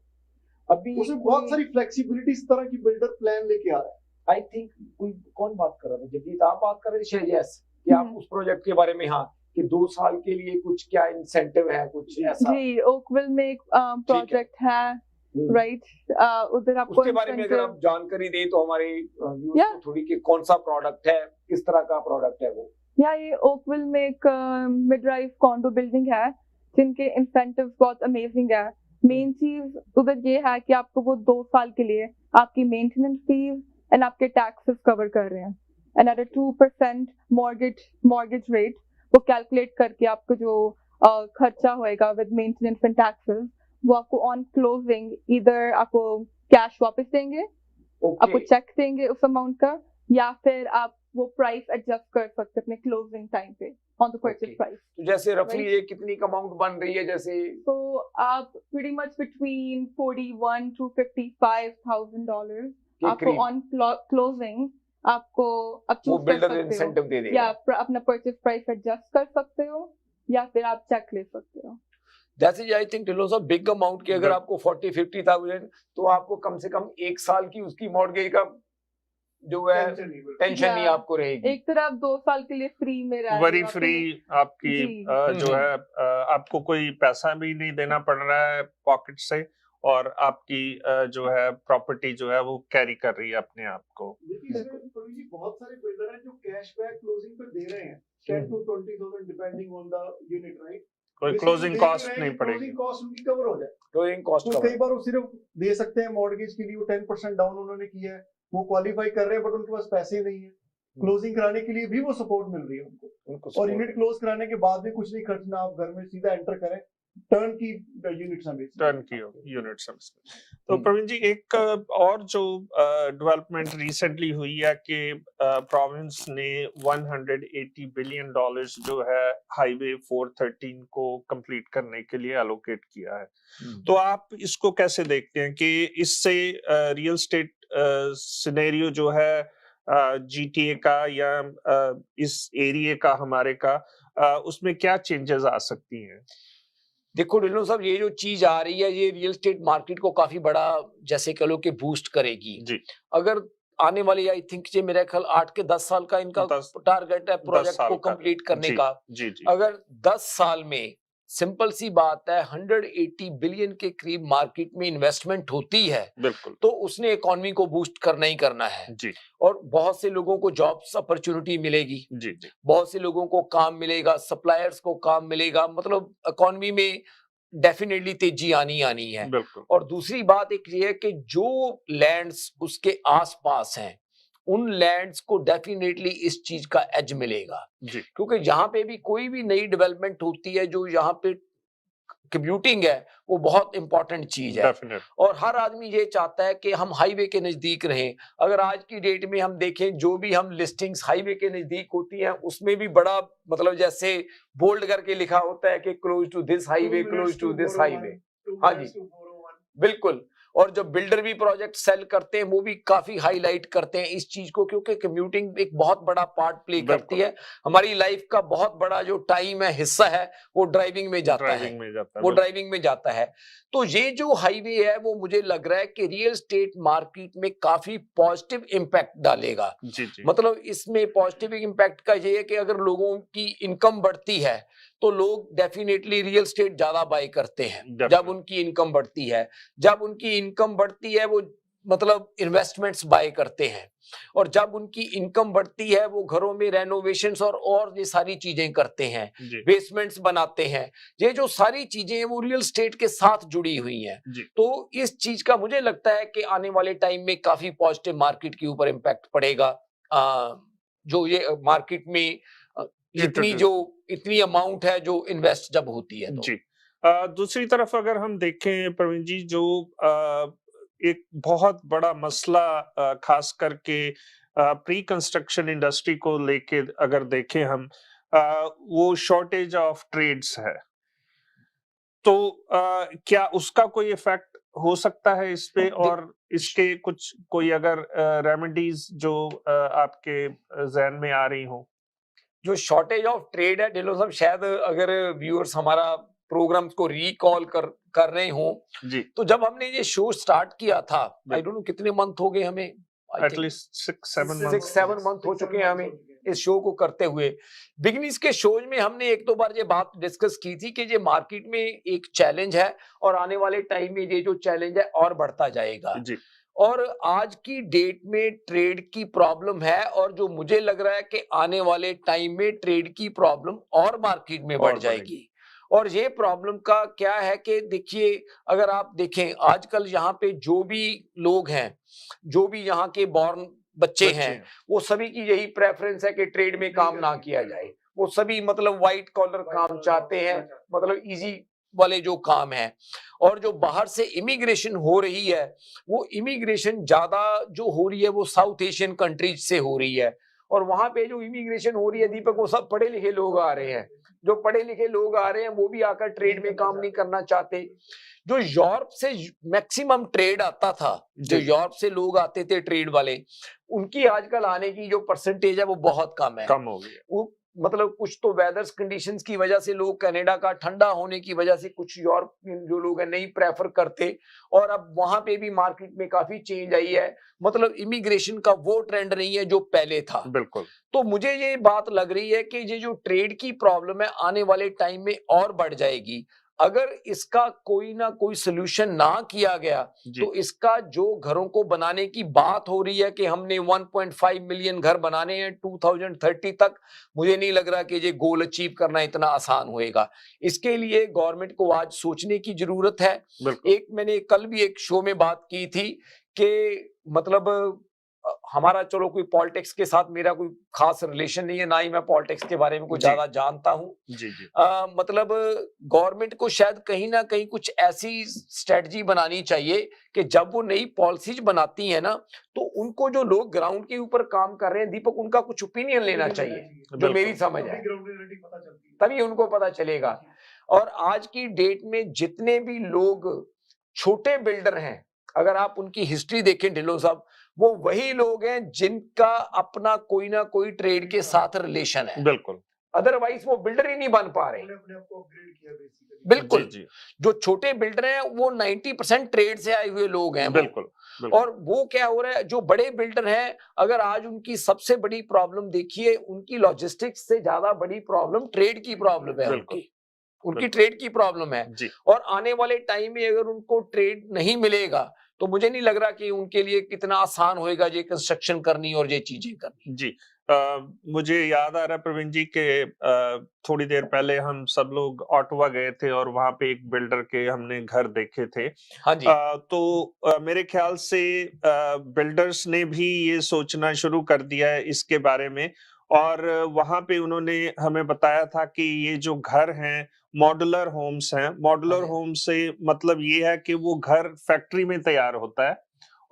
अभी उसमें बहुत सारी फ्लेक्सिबिलिटी इस तरह की बिल्डर प्लान लेके आ रहा है। आई थिंक कोई कौन बात कर रहा था, जबकि आप बात कर रहे थे यस कि आप उस प्रोजेक्ट के बारे में, हाँ, कि 2 साल के लिए कुछ क्या इंसेंटिव है, कुछ ऐसा। जी, ओकविल में एक प्रोजेक्ट है, राइट? उधर आपको उसके बारे में अगर आप जानकारी दें तो हमारे व्यूअर्स को थोड़ी, कि कौन सा प्रोडक्ट है, किस तरह का प्रोडक्ट है वो। या ये ओकविल में एक मिड-राइज कॉन्डो बिल्डिंग है जिनके इंसेंटिव्स बहुत अमेजिंग है। मेन चीज उधर ये है कि आपको वो 2 साल के लिए आपकी मेंटेनेंस फीस एंड आपके टैक्सेस कवर कर रहे हैं, एंड एट 2% मॉर्गेज रेट वो कैलकुलेट करके आपको जो खर्चा होएगा विद मेंटेनेंस एंड टैक्सेस, वो आपको ऑन क्लोजिंग इधर आपको कैश वापस देंगे, आपको चेक देंगे उस अमाउंट का, या फिर आप वो प्राइस एडजस्ट कर सकते अपने क्लोजिंग टाइम पे ऑन द परचेज प्राइस। तो जैसे रफली ये कितनी अमाउंट बन रही है, जैसे तो आप प्रीटी मच बिटवीन $41,000 to $55,000 आपको ऑन क्लोजिंग आपको अब चूज कर सकते हो, या अपना परचेज प्राइस एडजस्ट कर सकते हो, या फिर आप चेक ले सकते हो। दैट्स इज आई थिंक टिलोस ऑफ बिग अमाउंट की अगर आपको 40-50,000, तो आपको कम से कम 1 साल की उसकी मॉर्गेज का जो है टेंशन नहीं आपको रहेगी। एक तरह आप 2 साल के लिए फ्री में रह वरी फ्री आपकी जो है, आपको कोई पैसा भी नहीं देना पड़ रहा है पॉकेट से, और आपकी जो है प्रॉपर्टी जो है वो कैरी कर रही है अपने आप को। देखिए प्रवीण जी बहुत सारे बिल्डर हैं जो कैशबैक क्लोजिंग पे दे रहे हैं 10 to 20,000 depending on the unit, right? कोई क्लोजिंग कॉस्ट नहीं पड़ेगी, क्लोजिंग कॉस्ट उनकी कवर हो जाए। क्लोजिंग कॉस्ट तो कई बार वो सिर्फ दे सकते हैं मॉर्गेज के लिए, वो 10% डाउन उन्होंने किया है, वो क्वालिफाई कर रहे हैं, बट उनके पास पैसे नहीं है क्लोजिंग कराने के लिए भी, वो सपोर्ट मिल रही है उनको। और यूनिट क्लोज कराने के बाद भी कुछ नहीं खर्चना, आप घर में सीधा एंटर करें, टर्न की यूनिट सर्विस। तो प्रवीण जी, एक और जो डेवलपमेंट रिसेंटली हुई है कि प्रोविंस ने $180 बिलियन जो है हाईवे 413 को कंप्लीट करने के लिए एलोकेट किया है। तो आप इसको कैसे देखते हैं कि इससे रियल स्टेट सिनेरियो जो है GTA का या इस एरिया का हमारे का उसमें क्या चेंजेस आ सकती हैं? देखो ढिल्लों साहब, ये जो चीज आ रही है ये रियल एस्टेट मार्केट को काफी बड़ा जैसे कह लो कि बूस्ट करेगी जी। अगर आने वाली आई थिंक ये मेरा ख्याल 8 के 10 साल का इनका टारगेट है प्रोजेक्ट को कंप्लीट करने का। अगर 10 साल में सिंपल सी बात है 180 बिलियन के करीब मार्केट में इन्वेस्टमेंट होती है, बिल्कुल, तो उसने इकोनॉमी को बूस्ट करना ही करना है जी। और बहुत से लोगों को जॉब्स अपॉर्चुनिटी मिलेगी जी, जी। बहुत से लोगों को काम मिलेगा, सप्लायर्स को काम मिलेगा, मतलब इकोनॉमी में डेफिनेटली तेजी आनी है। और दूसरी बात एक ये है कि जो लैंड्स उसके आसपास हैं उन लैंड्स को डेफिनेटली इस चीज का एज मिलेगा जी। क्योंकि यहाँ पे भी कोई भी नई डेवलपमेंट होती है, जो यहाँ पे कम्यूटिंग है वो बहुत इंपॉर्टेंट चीज है। और हर आदमी ये चाहता है कि हम हाईवे के नजदीक रहें। अगर आज की डेट में हम देखें जो भी हम लिस्टिंग्स हाईवे के नजदीक होती हैं उसमें भी बड़ा मतलब जैसे बोल्ड करके लिखा होता है कि close to this highway, close to this highway. हाँ जी, बिल्कुल। और जो बिल्डर भी प्रोजेक्ट सेल करते हैं वो भी काफी हाईलाइट करते हैं इस चीज को, क्योंकि कम्यूटिंग एक बहुत बड़ा पार्ट प्ले करती है। हमारी लाइफ का बहुत बड़ा जो टाइम है, हिस्सा है, वो ड्राइविंग में जाता है, वो ड्राइविंग में जाता है। तो ये जो हाईवे है वो मुझे लग रहा है कि रियल एस्टेट मार्केट में काफी पॉजिटिव इम्पैक्ट डालेगा जी, जी। मतलब इसमें पॉजिटिव इम्पैक्ट का ये है कि अगर लोगों की इनकम बढ़ती है तो लोग डेफिनेटली रियल एस्टेट ज्यादा बाय करते हैं। जब उनकी इनकम बढ़ती है, जब उनकी इनकम बढ़ती है वो मतलब इन्वेस्टमेंट्स बाय करते हैं, और जब उनकी इनकम बढ़ती है वो घरों में रेनोवेशंस और ये सारी चीजें करते हैं, बेसमेंट्स बनाते हैं। ये जो सारी चीजें हैं वो रियल एस्टेट के साथ जुड़ी हुई हैं। तो इस चीज का मुझे लगता है कि आने वाले टाइम में काफी पॉजिटिव मार्केट के ऊपर इम्पैक्ट पड़ेगा। जो ये मार्केट में इतनी अमाउंट है जो इन्वेस्ट जब होती है तो। जी। दूसरी तरफ अगर हम देखें प्रवीण जी, जो एक बहुत बड़ा मसला खास करके प्री कंस्ट्रक्शन इंडस्ट्री को लेके अगर देखें हम, वो शॉर्टेज ऑफ ट्रेड्स है। तो क्या उसका कोई इफेक्ट हो सकता है इस पे, और इसके कुछ कोई अगर रेमेडीज जो आपके जहन में आ रही हो? जो शॉर्टेज ऑफ ट्रेड है ढिल्लों साहब, शायद अगर व्यूअर्स हमारा प्रोग्राम्स को रिकॉल कर रहे हो जी, तो जब हमने ये शो स्टार्ट किया था, आई डोंट नो कितने मंथ हो गए हमें, एटलीस्ट 6-7 मंथ हो चुके हैं हमें इस शो को करते हुए। बिगनिंग्स के शोज में हमने एक दो बार ये बात डिस्कस की थी कि ये मार्केट में एक चैलेंज है और आने वाले टाइम में ये जो चैलेंज है और बढ़ता जाएगा जी। और आज की डेट में ट्रेड की प्रॉब्लम है, और जो मुझे लग रहा है कि आने वाले टाइम में ट्रेड की प्रॉब्लम और मार्केट में बढ़ जाएगी। और ये प्रॉब्लम का क्या है कि देखिए, अगर आप देखें आजकल यहाँ पे जो भी लोग हैं, जो भी यहाँ के बॉर्न बच्चे हैं, वो सभी की यही प्रेफरेंस है कि ट्रेड में काम ना किया जाए। वो सभी मतलब व्हाइट कॉलर काम चाहते हैं, मतलब इजी वाले जो काम है। और जो बाहर से इमिग्रेशन हो रही है, वो इमिग्रेशन ज्यादा जो हो रही है वो साउथ एशियन कंट्रीज से हो रही है। और वहां पे जो इमिग्रेशन हो रही है दीपक, वो सब पढ़े लिखे लोग आ रहे हैं। जो पढ़े लिखे लोग आ रहे हैं वो भी आकर ट्रेड में काम नहीं करना चाहते। जो यूरोप से मैक्सिमम ट्रेड आता था, जो यूरोप से लोग आते थे ट्रेड वाले, उनकी आजकल आने की जो परसेंटेज है वो बहुत कम है, कम हो गई। वो मतलब कुछ तो वेदर्स कंडीशंस की वजह से लोग, कनाडा का ठंडा होने की वजह से कुछ यूरोप जो लोग हैं नहीं प्रेफर करते, और अब वहां पे भी मार्केट में काफी चेंज आई है। मतलब इमिग्रेशन का वो ट्रेंड नहीं है जो पहले था। बिल्कुल। तो मुझे ये बात लग रही है कि ये जो ट्रेड की प्रॉब्लम है आने वाले टाइम में और बढ़ जाएगी। अगर इसका कोई ना कोई सोल्यूशन ना किया गया तो इसका जो घरों को बनाने की बात हो रही है कि हमने 1.5 मिलियन घर बनाने हैं 2030 तक, मुझे नहीं लग रहा कि ये गोल अचीव करना इतना आसान होएगा। इसके लिए गवर्नमेंट को आज सोचने की जरूरत है। एक मैंने कल भी एक शो में बात की थी कि मतलब हमारा चलो कोई पॉलिटिक्स के साथ मेरा कोई खास रिलेशन नहीं है, ना ही मैं पॉलिटिक्स के बारे में कुछ ज्यादा जानता हूँ। मतलब गवर्नमेंट को शायद कहीं ना कहीं कुछ ऐसी स्ट्रेटजी बनानी चाहिए कि जब वो नई पॉलिसीज बनाती है ना, तो उनको जो लोग ग्राउंड के ऊपर काम कर रहे हैं दीपक, उनका कुछ ओपिनियन लेना चाहिए, जो मेरी समझ है, तभी उनको पता चलेगा। और आज की डेट में जितने भी लोग छोटे बिल्डर हैं, अगर आप उनकी हिस्ट्री देखें ढिल्लों साहब, वो वही लोग हैं जिनका अपना कोई ना कोई ट्रेड के साथ रिलेशन है। बिल्कुल, अदरवाइज वो बिल्डर ही नहीं बन पा रहे। बिल्कुल, जो छोटे बिल्डर हैं वो 90% ट्रेड से आए हुए लोग हैं। बिल्कुल। और वो क्या हो रहा है, जो बड़े बिल्डर हैं, अगर आज उनकी सबसे बड़ी प्रॉब्लम देखिए, उनकी लॉजिस्टिक्स से ज्यादा बड़ी प्रॉब्लम ट्रेड की प्रॉब्लम है। उनकी ट्रेड की प्रॉब्लम है। और आने वाले टाइम में अगर उनको ट्रेड नहीं मिलेगा तो मुझे नहीं लग रहा कि उनके लिए कितना आसान होएगा ये कंस्ट्रक्शन करनी और ये चीजें करनी। जी, मुझे याद आ रहा है प्रवीण जी के थोड़ी देर पहले हम सब लोग ऑटवा गए थे और वहां पे एक बिल्डर के हमने घर देखे थे। हाँ जी। तो मेरे ख्याल से बिल्डर्स ने भी ये सोचना शुरू कर दिया है इसके बारे में, और वहां पे उन्होंने हमें बताया था कि ये जो घर हैं मॉड्यूलर होम्स हैं। मॉड्यूलर होम से मतलब ये है कि वो घर फैक्ट्री में तैयार होता है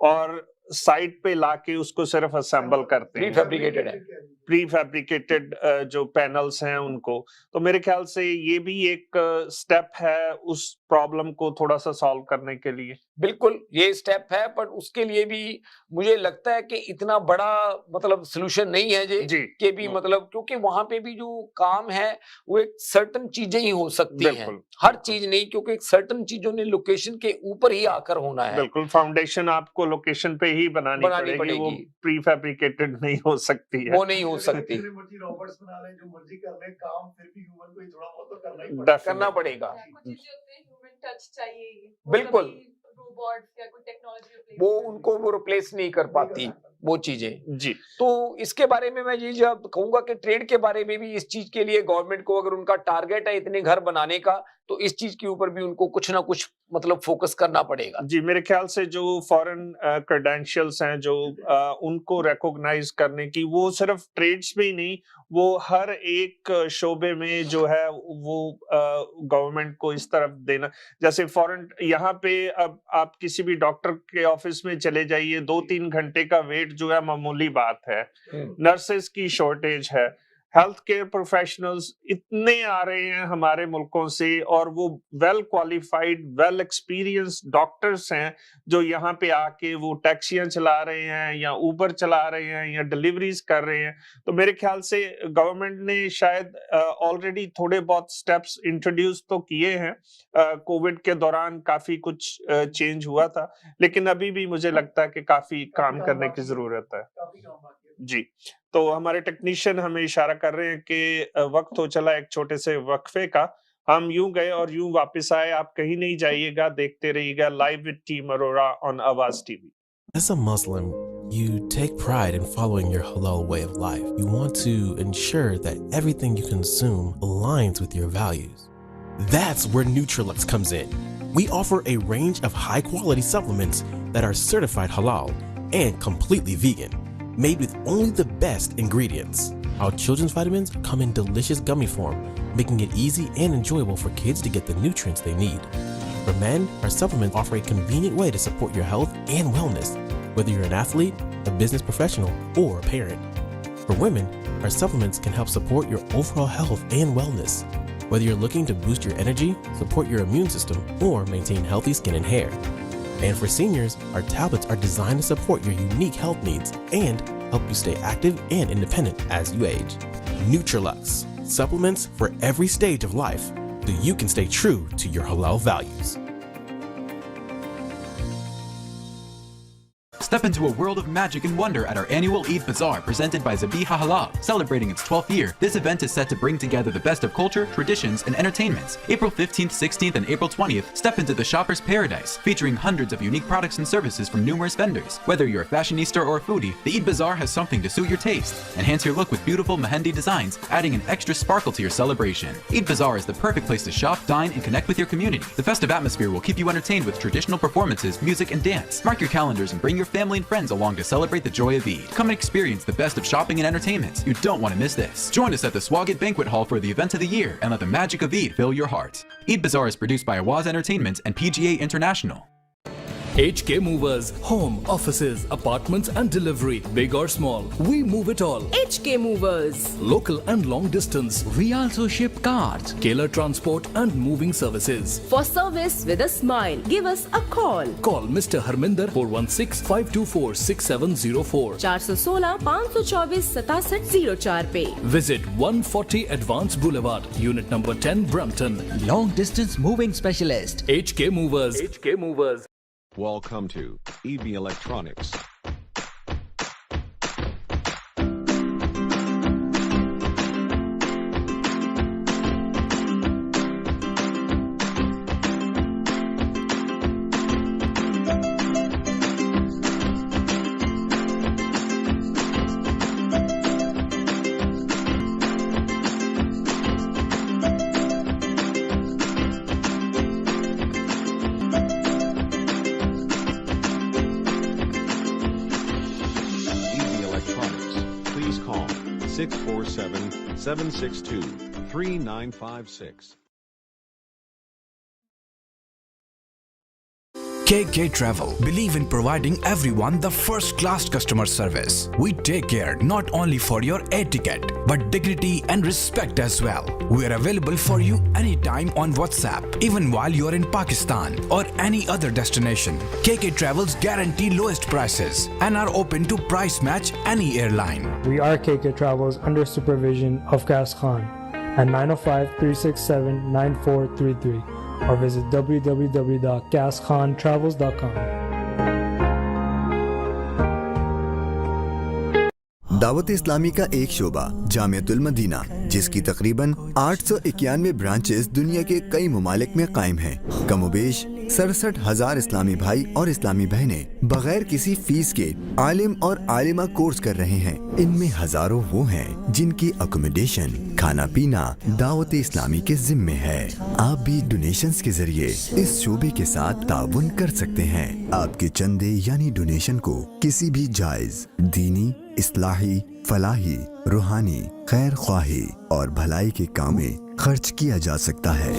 और साइट पे लाके उसको सिर्फ असेंबल करते हैं। प्रीफैब्रिकेटेड है, प्रीफैब्रिकेटेड जो पैनल्स हैं उनको। तो मेरे ख्याल से ये भी एक स्टेप है उस प्रॉब्लम को थोड़ा सा सॉल्व करने के लिए। बिल्कुल ये स्टेप है, पर उसके लिए भी मुझे लगता है कि इतना बड़ा मतलब सोल्यूशन नहीं है जी के भी, मतलब क्योंकि वहां पे भी जो काम है वो एक सर्टन चीजें ही हो सकती हैं, हर चीज नहीं, क्योंकि एक सर्टन चीजों ने लोकेशन के ऊपर ही आकर होना है। बिल्कुल, फाउंडेशन आपको लोकेशन पे ही बनानी पड़ेगी, वो प्रीफैब्रिकेटेड नहीं हो सकती है, वो नहीं हो सकती। रॉबर्ट्स बना ले, जो मर्जी कर ले काम, फिर भी ह्यूमन को ही थोड़ा बहुत तो करना पड़ेगा। टच चाहिए, बिल्कुल, रोबोट्स या कोई टेक्नोलॉजी वो उनको वो रिप्लेस नहीं कर पाती वो चीजें। जी, तो इसके बारे में मैं ये जब कहूंगा कि ट्रेड के बारे में भी इस चीज के लिए गवर्नमेंट को, अगर उनका टारगेट है इतने घर बनाने का, तो इस चीज के ऊपर भी उनको कुछ ना कुछ मतलब फोकस करना पड़ेगा। जी, मेरे ख्याल से जो फॉरेन क्रेडेंशियल्स हैं जो उनको रिकॉग्नाइज करने की, वो सिर्फ ट्रेड्स में ही नहीं, वो हर एक शोबे में जो है वो गवर्नमेंट को इस तरफ देना। जैसे फॉरेन, यहाँ पे अब आप किसी भी डॉक्टर के ऑफिस में चले जाइए, 2-3 घंटे का वेट जो है मामूली बात है। नर्सेस की शॉर्टेज है, हेल्थ केयर प्रोफेशनल्स इतने आ रहे हैं हमारे मुल्कों से, और वो well qualified well experienced doctors हैं जो यहाँ पे आके वो टैक्सियां चला रहे हैं या ऊबर चला रहे हैं या डिलीवरीज कर रहे हैं। तो मेरे ख्याल से गवर्नमेंट ने शायद ऑलरेडी थोड़े बहुत स्टेप्स इंट्रोड्यूस तो किए हैं। कोविड के दौरान काफी कुछ चेंज हुआ था, लेकिन अभी भी मुझे लगता है कि काफी काम करने की जरूरत है। जी, तो हमारे टेक्नीशियन हमें इशारा कर रहे हैं कि वक्त हो चला एक छोटे से वक्फे का। हम यूं गए और यूं वापस आए, आप कहीं नहीं जाइएगा, देखते रहिएगा live with team Arora on आवाज TV. As a Muslim, you take pride in following your halal way of life. You want to ensure that everything you consume aligns with your values. That's where Nutrilux comes in. We offer a range of high-quality supplements that are certified halal and completely vegan, made with only the best ingredients. Our children's vitamins come in delicious gummy form, making it easy and enjoyable for kids to get the nutrients they need. For men, our supplements offer a convenient way to support your health and wellness, whether you're an athlete, a business professional, or a parent. For women, our supplements can help support your overall health and wellness, whether you're looking to boost your energy, support your immune system, or maintain healthy skin and hair. And for seniors, our tablets are designed to support your unique health needs and help you stay active and independent as you age. Nutrilux, supplements for every stage of life, so you can stay true to your halal values. Step into a world of magic and wonder at our annual Eid Bazaar presented by Zabiha Halal. Celebrating its 12th year, this event is set to bring together the best of culture, traditions, and entertainments. April 15th, 16th, and April 20th, step into the shopper's paradise, featuring hundreds of unique products and services from numerous vendors. Whether you're a fashionista or a foodie, the Eid Bazaar has something to suit your taste. Enhance your look with beautiful mehendi designs, adding an extra sparkle to your celebration. Eid Bazaar is the perfect place to shop, dine, and connect with your community. The festive atmosphere will keep you entertained with traditional performances, music, and dance. Mark your calendars and bring your family and friends along to celebrate the joy of Eid. Come and experience the best of shopping and entertainment. You don't want to miss this. Join us at the Swagit Banquet Hall for the event of the year and let the magic of Eid fill your heart. Eid Bazaar is produced by Awaz Entertainment and PGA International. HK Movers, home, offices, apartments and delivery, big or small. We move it all. HK Movers. Local and long distance. We also ship cars, Scalar transport and moving services. For service with a smile, give us a call. Call Mr. Harminder 416-524-6704. 416-524-6704 पे. Visit 140 Advance Boulevard, Unit number 10, Brampton. long distance moving specialist. HK Movers. HK Movers. Welcome to EB Electronics. Please call 647-762-3956. KK Travel. Believe in providing everyone the first-class customer service. We take care not only for your air ticket, but dignity and respect as well. We are available for you anytime on WhatsApp, even while you are in Pakistan or any other destination. KK Travels guarantee lowest prices and are open to price match any airline. We are KK Travels under supervision of Gas Khan at 905-367-9433 or visit www.gaskhontravels.com. Dawat Islami का एक शोबा Jamiatul Medina, जिसकी तकरीबन 891 branches दुनिया के कई ममालिक में कायम हैं। कमोबेश 67,000 इस्लामी भाई और इस्लामी बहनें बगैर किसी फीस के आलिम और आलिमा कोर्स कर रहे हैं। इनमें हजारों वो हैं जिनकी अकोमोडेशन, खाना पीना दावत इस्लामी के जिम्मे है। आप भी डोनेशंस के जरिए इस शोबे के साथ ताउन कर सकते हैं। आपके चंदे यानी डोनेशन को किसी भी जायज दीनी, इस्लाही, फलाही, रूहानी, खैर ख्वाही और भलाई के काम में खर्च किया जा सकता है।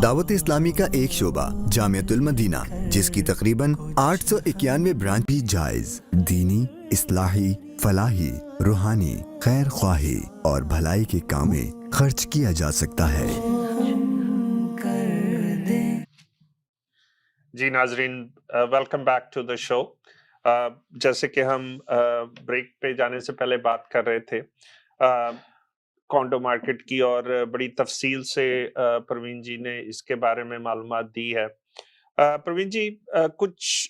दावत इस्लामी का एक शोबा जामियतुल मदीना, जिसकी तकरीबन 891 ब्रांच भी जायज दीनी, इस्लाही, फलाही, रूहानी, खैर ख्वाही और भलाई के काम में खर्च किया जा सकता है। जी नाजरीन, welcome back to the show. जैसे कि हम ब्रेक पे जाने से पहले बात कर रहे थे कॉन्डो मार्केट की, और बड़ी तफसील से प्रवीण जी ने इसके बारे में मालूमात दी है। प्रवीण जी, कुछ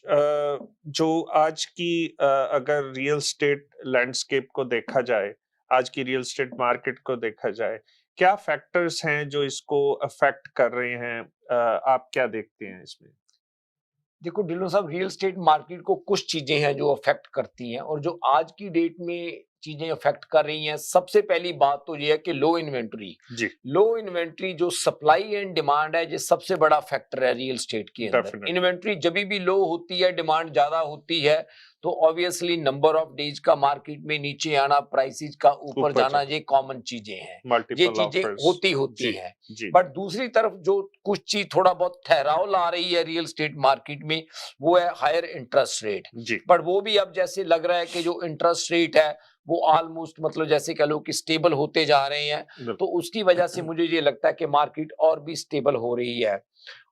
जो आज की अगर रियल स्टेट लैंडस्केप को देखा जाए, आज की रियल स्टेट मार्केट को देखा जाए, क्या फैक्टर्स हैं जो इसको अफेक्ट कर रहे हैं? आप क्या देखते हैं इसमें? देखो ढिल्लों साहब, रियल स्टेट मार्केट को कुछ चीजें हैं जो अफेक्ट करती हैं, और जो आज की डेट में चीजें अफेक्ट कर रही हैं, सबसे पहली बात तो ये है कि लो इन्वेंट्री। लो इन्वेंट्री जो सप्लाई एंड डिमांड है, ये सबसे बड़ा फैक्टर है रियल स्टेट के अंदर। इन्वेंट्री जब भी लो होती है, डिमांड ज्यादा होती है, तो ऑब्वियसली नंबर ऑफ डेज का मार्केट में नीचे आना, प्राइसेस का ऊपर जाना, ये कॉमन चीजें हैं, ये चीजें होती हैं। बट दूसरी तरफ जो कुछ चीज थोड़ा बहुत ठहराव ला रही है रियल स्टेट मार्केट में, वो है हायर इंटरेस्ट रेट। बट वो भी अब जैसे लग रहा है कि जो इंटरेस्ट रेट है वो ऑलमोस्ट मतलब जैसे कह लो कि स्टेबल होते जा रहे हैं, तो उसकी वजह से मुझे ये लगता है कि मार्केट और भी स्टेबल हो रही है।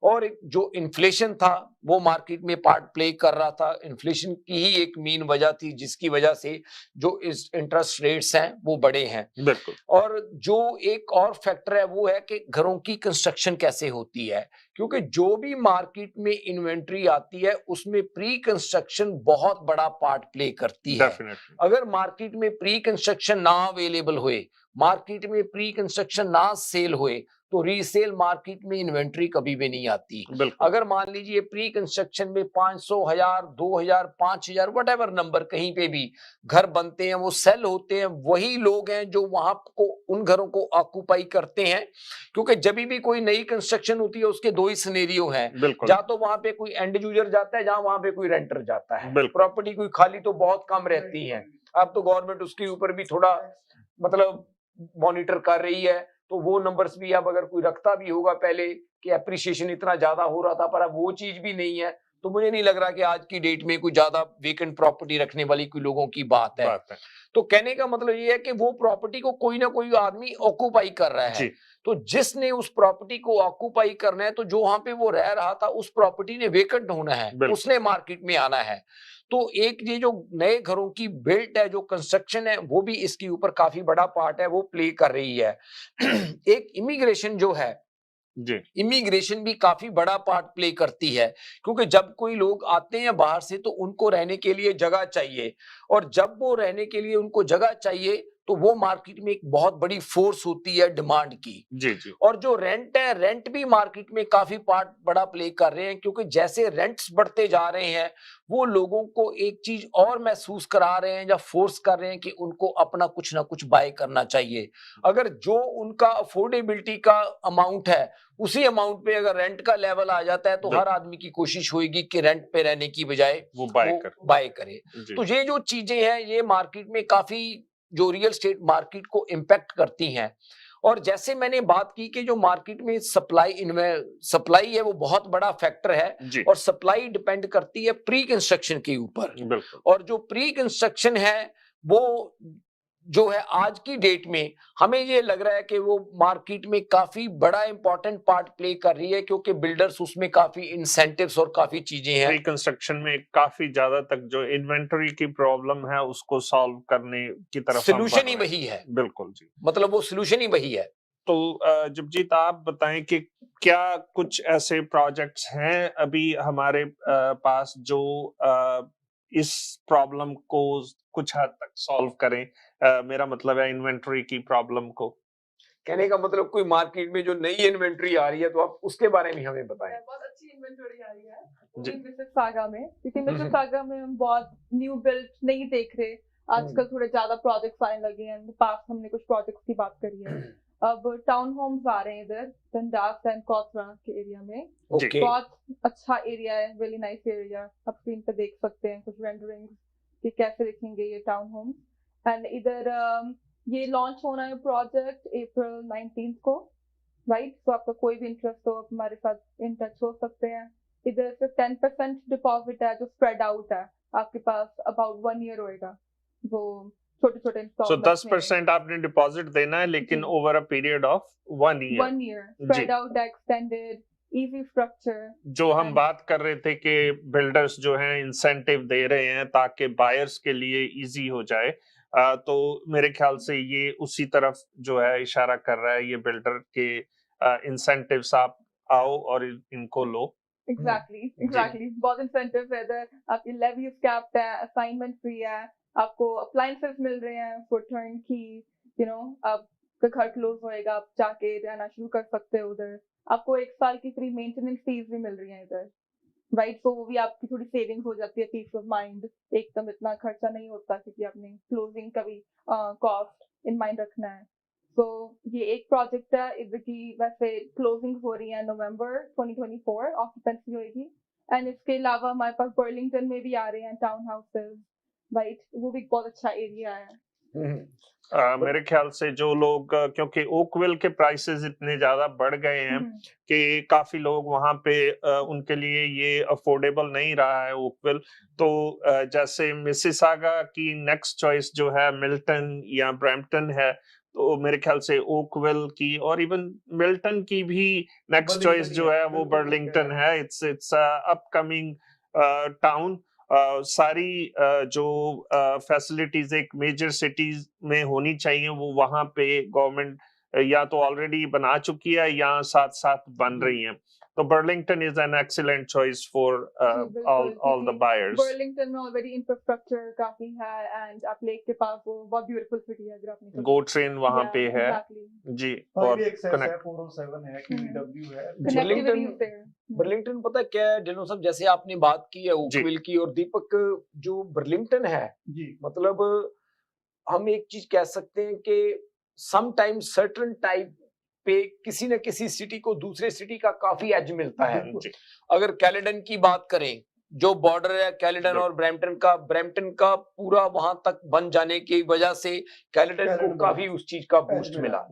और जो इन्फ्लेशन था वो मार्केट में पार्ट प्ले कर रहा था। इन्फ्लेशन की ही एक मेन वजह थी जिसकी वजह से जो इस इंटरेस्ट रेट्स हैं वो बढ़े हैं। बिल्कुल। और जो एक और फैक्टर है वो है कि घरों की कंस्ट्रक्शन कैसे होती है, क्योंकि जो भी मार्केट में इन्वेंट्री आती है उसमें प्री कंस्ट्रक्शन बहुत बड़ा पार्ट प्ले करती है। अगर मार्केट में प्री कंस्ट्रक्शन ना अवेलेबल हुए, मार्केट में प्री कंस्ट्रक्शन ना सेल हुए, तो रीसेल मार्केट में इन्वेंट्री कभी भी नहीं आती। अगर मान लीजिए प्री कंस्ट्रक्शन में 500, 1000, 2000, 5000 व्हाटएवर नंबर कहीं पे भी घर बनते हैं, वो सेल होते हैं, वही लोग हैं जो वहां को उन घरों को ऑक्यूपाई करते हैं। क्योंकि जब भी कोई नई कंस्ट्रक्शन होती है उसके दो ही सिनेरियो हैं, या तो वहां पे कोई एंड यूजर जाता है, जहां वहां पे कोई रेंटर जाता है। प्रॉपर्टी कोई खाली तो बहुत कम रहती है। अब तो गवर्नमेंट उसके ऊपर भी थोड़ा मतलब मॉनिटर कर रही है, तो वो नंबर्स भी अब अगर कोई रखता भी होगा पहले कि एप्रिसिएशन इतना ज्यादा हो रहा था, पर अब वो चीज भी नहीं है, तो मुझे नहीं लग रहा कि आज की डेट में कोई ज्यादा वेकेंट प्रॉपर्टी रखने वाली कोई लोगों की बात है। तो कहने का मतलब ये है कि वो प्रॉपर्टी को कोई ना कोई आदमी ऑक्यूपाई कर रहा है। तो जिसने उस प्रॉपर्टी को ऑक्यूपाई करना है, तो जो वहां पे वो रह रहा था उस प्रॉपर्टी ने वेकेंट होना है, उसने मार्केट में आना है। तो एक ये जो नए घरों की बिल्ट है, जो कंस्ट्रक्शन है, वो भी इसके ऊपर काफी बड़ा पार्ट है, वो प्ले कर रही है। एक इमिग्रेशन जो है, इमिग्रेशन भी काफी बड़ा पार्ट प्ले करती है, क्योंकि जब कोई लोग आते हैं बाहर से तो उनको रहने के लिए जगह चाहिए, और जब वो रहने के लिए उनको जगह चाहिए तो वो मार्केट में एक बहुत बड़ी फोर्स होती है डिमांड की। और जो रेंट है, रेंट भी मार्केट में काफी पार्ट बड़ा प्ले कर रहे हैं, क्योंकि जैसे रेंट्स बढ़ते जा रहे हैं वो लोगों को एक चीज और महसूस करा रहे हैं या फोर्स कर रहे हैं कि उनको अपना कुछ ना कुछ बाय करना चाहिए। अगर जो उनका अफोर्डेबिलिटी का अमाउंट है उसी अमाउंट पे अगर रेंट का लेवल आ जाता है, तो हर आदमी की कोशिश होगी कि रेंट पे रहने की बजाय वो बाय करे। तो ये जो चीजें हैं ये मार्केट में काफी जो रियल स्टेट मार्केट को इम्पैक्ट करती हैं। और जैसे मैंने बात की कि जो मार्केट में सप्लाई है वो बहुत बड़ा फैक्टर है, और सप्लाई डिपेंड करती है प्री कंस्ट्रक्शन के ऊपर। और जो प्री कंस्ट्रक्शन है वो जो है आज की डेट में हमें ये लग रहा है कि वो मार्केट में काफी बड़ा इंपॉर्टेंट पार्ट प्ले कर रही है, क्योंकि बिल्डर्स उसमें काफी इंसेंटिव्स और काफी चीजें हैं। रिकंस्ट्रक्शन में काफी ज्यादा तक जो इन्वेंटरी की प्रॉब्लम है उसको सॉल्व करने की तरफ सॉल्यूशन ही वही है। बिल्कुल जी, मतलब वो सॉल्यूशन ही वही है। तो जगजीत आप बताएं कि क्या कुछ ऐसे प्रोजेक्ट्स हैं अभी हमारे पास जो इस प्रॉब्लम को कुछ हद तक सॉल्व करें? मेरा मतलब है इन्वेंटरी की प्रॉब्लम को। कहने का मतलब कोई मार्केट में जो नई इन्वेंटरी आ रही है तो आप उसके बारे में हमें बताएं। बहुत अच्छी इन्वेंटरी आ रही है मिसिसागा में, क्योंकि मिसिसागा में हम बहुत न्यू बिल्ड नहीं देख रहे आजकल, थोड़े ज्यादा प्रोजेक्ट्स आने लगे हैं। पास हमने कुछ प्रोजेक्ट्स की बात करी है, अब टाउन होम्स आ रहे हैं इधर डंडास एंड कोथरा के एरिया में। बहुत अच्छा एरिया है, रियली नाइस एरिया। आप स्क्रीन पे देख सकते हैं कुछ रेंडरिंग्स कि कैसे दिखेंगे ये टाउन होम्स। एंड इधर ये लॉन्च होना है प्रोजेक्ट अप्रैल 19 को, राइट? तो आपका कोई भी इंटरेस्ट हो आप हमारे साथ इन टच हो सकते हैं। इधर सिर्फ 10% डिपॉजिट है जो स्प्रेड आउट है, आपके पास अबाउट 1 ईयर होएगा वो छोटे-छोटे इंस्टॉलमेंट। 10% आपने डिपॉजिट देना है, लेकिन over a period of 1 year. 1 year spread out, extended, easy structure. जो हम बात कर रहे थे कि बिल्डर्स जो हैं इंसेंटिव दे रहे हैं ताकि बायर्स के लिए इजी हो जाए, तो मेरे ख्याल से ये उसी तरफ जो है इशारा कर रहा है ये बिल्डर के इंसेंटिव्स आप आओ और इनको लो। एग्जैक्टली बहुत इंसेंटिव है इधर। आपकी लेवीज कैप्ड है, असाइनमेंट फ्री है, आपको अप्लायंसेस मिल रहे हैं फॉर टर्न की, यू नो आपका घर क्लोज होएगा, आप जाके रहना शुरू कर सकते हो उधर। आपको 1 साल की फ्री मेंटेनेंस फीस भी मिल रही है इधर, राइट? तो वो भी आपकी थोड़ी सेविंग्स हो जाती है, पीस ऑफ माइंड। एकदम इतना खर्चा नहीं होता क्योंकि आपने क्लोजिंग का भी कॉस्ट इन माइंड रखना है। तो ये एक प्रोजेक्ट है इधर की। वैसे क्लोजिंग हो रही है नवंबर 2024, ऑक्यूपेंसी होगी। एंड इसके अलावा हमारे पास बर्लिंगटन में भी आ रहे हैं टाउन हाउसेस, राइट? वो भी बहुत अच्छा एरिया है। मेरे ख्याल से जो लोग क्योंकि ओकविल के प्राइसेस इतने ज्यादा बढ़ गए हैं कि काफी लोग वहां पे उनके लिए ये अफोर्डेबल नहीं रहा है ओकविल। तो जैसे मिसिसागा की नेक्स्ट चॉइस जो है मिल्टन या ब्रैम्पटन है, तो मेरे ख्याल से ओकविल की और इवन मिल्टन की भी नेक्स्ट चॉइस जो है वो बर्लिंगटन है। It's upcoming town. सारी जो फैसिलिटीज एक मेजर सिटीज में होनी चाहिए वो वहां पे गवर्नमेंट या तो ऑलरेडी बना चुकी है या साथ साथ बन रही है। तो Burlington is an excellent choice for all the buyers. Burlington में ऑलरेडी इंफ्रास्ट्रक्चर काफी है एंड आप लेक के पास वो बहुत ब्यूटीफुल सिटी है। अगर आपने गो ट्रेन वहां पे है जी, और कनेक्ट 407 है, QEW है। बर्लिंगटन पता क्या है डिनो साहब, जैसे आपने बात की है ओकविल की और दीपक, जो बर्लिंगटन है जी, मतलब हम एक चीज कह सकते हैं कि समटाइम्स सर्टेन टाइप पे किसी न किसी सिटी को दूसरे सिटी का काफी एज मिलता है। अगर कैलेडन की बात करें, जो बॉर्डर है कैलेडन और ब्रैम्पटन का पूरा वहां तक बन जाने की वजह से कैलेडन को काफी उस चीज का बूस्ट मिला।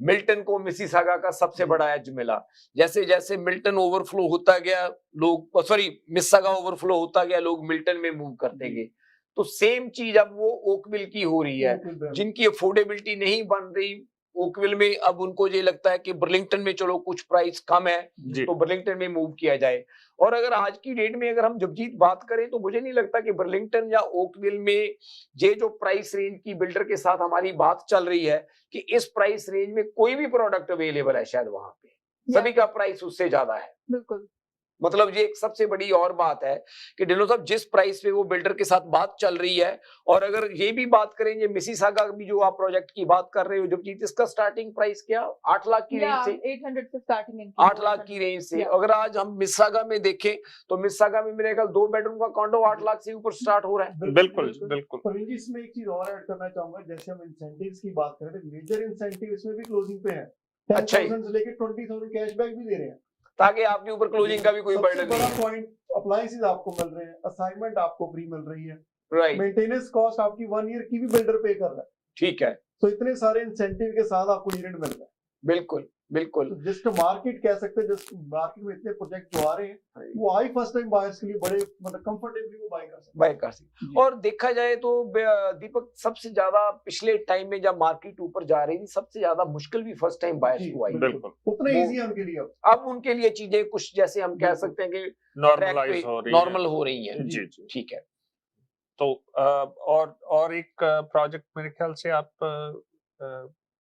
मिल्टन को मिसिसागा का सबसे बड़ा एज मिला। जैसे जैसे मिल्टन ओवरफ्लो होता गया लोग मिसिसागा ओवरफ्लो होता गया, लोग मिल्टन में मूव करते गए। तो सेम चीज अब वो ओकविल की हो रही है। जिनकी अफोर्डेबिलिटी नहीं बन रही ओकविल में, अब उनको ये लगता है कि बर्लिंगटन में चलो कुछ प्राइस कम है तो बर्लिंगटन में मूव किया जाए। और अगर आज की डेट में अगर हम जगजीत बात करें तो मुझे नहीं लगता कि बर्लिंगटन या ओकविल में ये जो प्राइस रेंज की बिल्डर के साथ हमारी बात चल रही है कि इस प्राइस रेंज में कोई भी प्रोडक्ट अवेलेबल है, शायद वहां पे सभी का प्राइस उससे ज्यादा है। बिल्कुल, मतलब ये एक सबसे बड़ी और बात है कि डिनो साहब जिस प्राइस पे वो बिल्डर के साथ बात चल रही है, और अगर ये भी बात करेंगे मिसिसागा भी जो आप प्रोजेक्ट की बात कर रहे हो जगजीत, इसका स्टार्टिंग प्राइस क्या 8 लाख की रेंज से 800 से स्टार्टिंग 8 लाख की रेंज से। अगर आज हम मिसिसागा में देखें तो मिसिसागा में मेरे ख्याल 2 बेडरूम का कॉन्डो 8 लाख से ऊपर स्टार्ट हो रहा है। बिल्कुल बिल्कुल। पर इसमें एक चीज और ऐड करना चाहूंगा, जैसे हम इंसेंटिव्स की बात करें तो मेजर इंसेंटिव इसमें भी क्लोजिंग पे है। 10,000 से लेके 20,000 कैशबैक भी दे रहे हैं ताकि आपके ऊपर क्लोजिंग का भी कोई बर्डन नहीं है। पॉइंट अप्लायंसेस आपको मिल रहे हैं, असाइनमेंट आपको फ्री मिल रही है, राइट, मेंटेनेंस कॉस्ट आपकी 1 ईयर की भी बिल्डर पे कर रहा है। ठीक है, तो इतने सारे इंसेंटिव के साथ आपको यूनिट मिल रहा है। बिल्कुल बिल्कुल। जिसको मार्केट कह सकते हैं, जिस मार्केट में इतने प्रोजेक्ट जो आ रहे हैं वो आई फर्स्ट टाइम बायर्स के लिए बड़े मतलब कंफर्टेबली वो बाय कर सकते। और देखा जाए तो दीपक सबसे ज्यादा पिछले टाइम में जब मार्केट ऊपर जा रही थी सबसे ज्यादा मुश्किल भी फर्स्ट टाइम बायर्स को आई। बिल्कुल, उतना इजी है उनके लिए। अब उनके लिए चीजें कुछ जैसे हम कह सकते हैं कि नॉर्मल हो रही है। जी ठीक है। तो और एक प्रोजेक्ट मेरे ख्याल से आप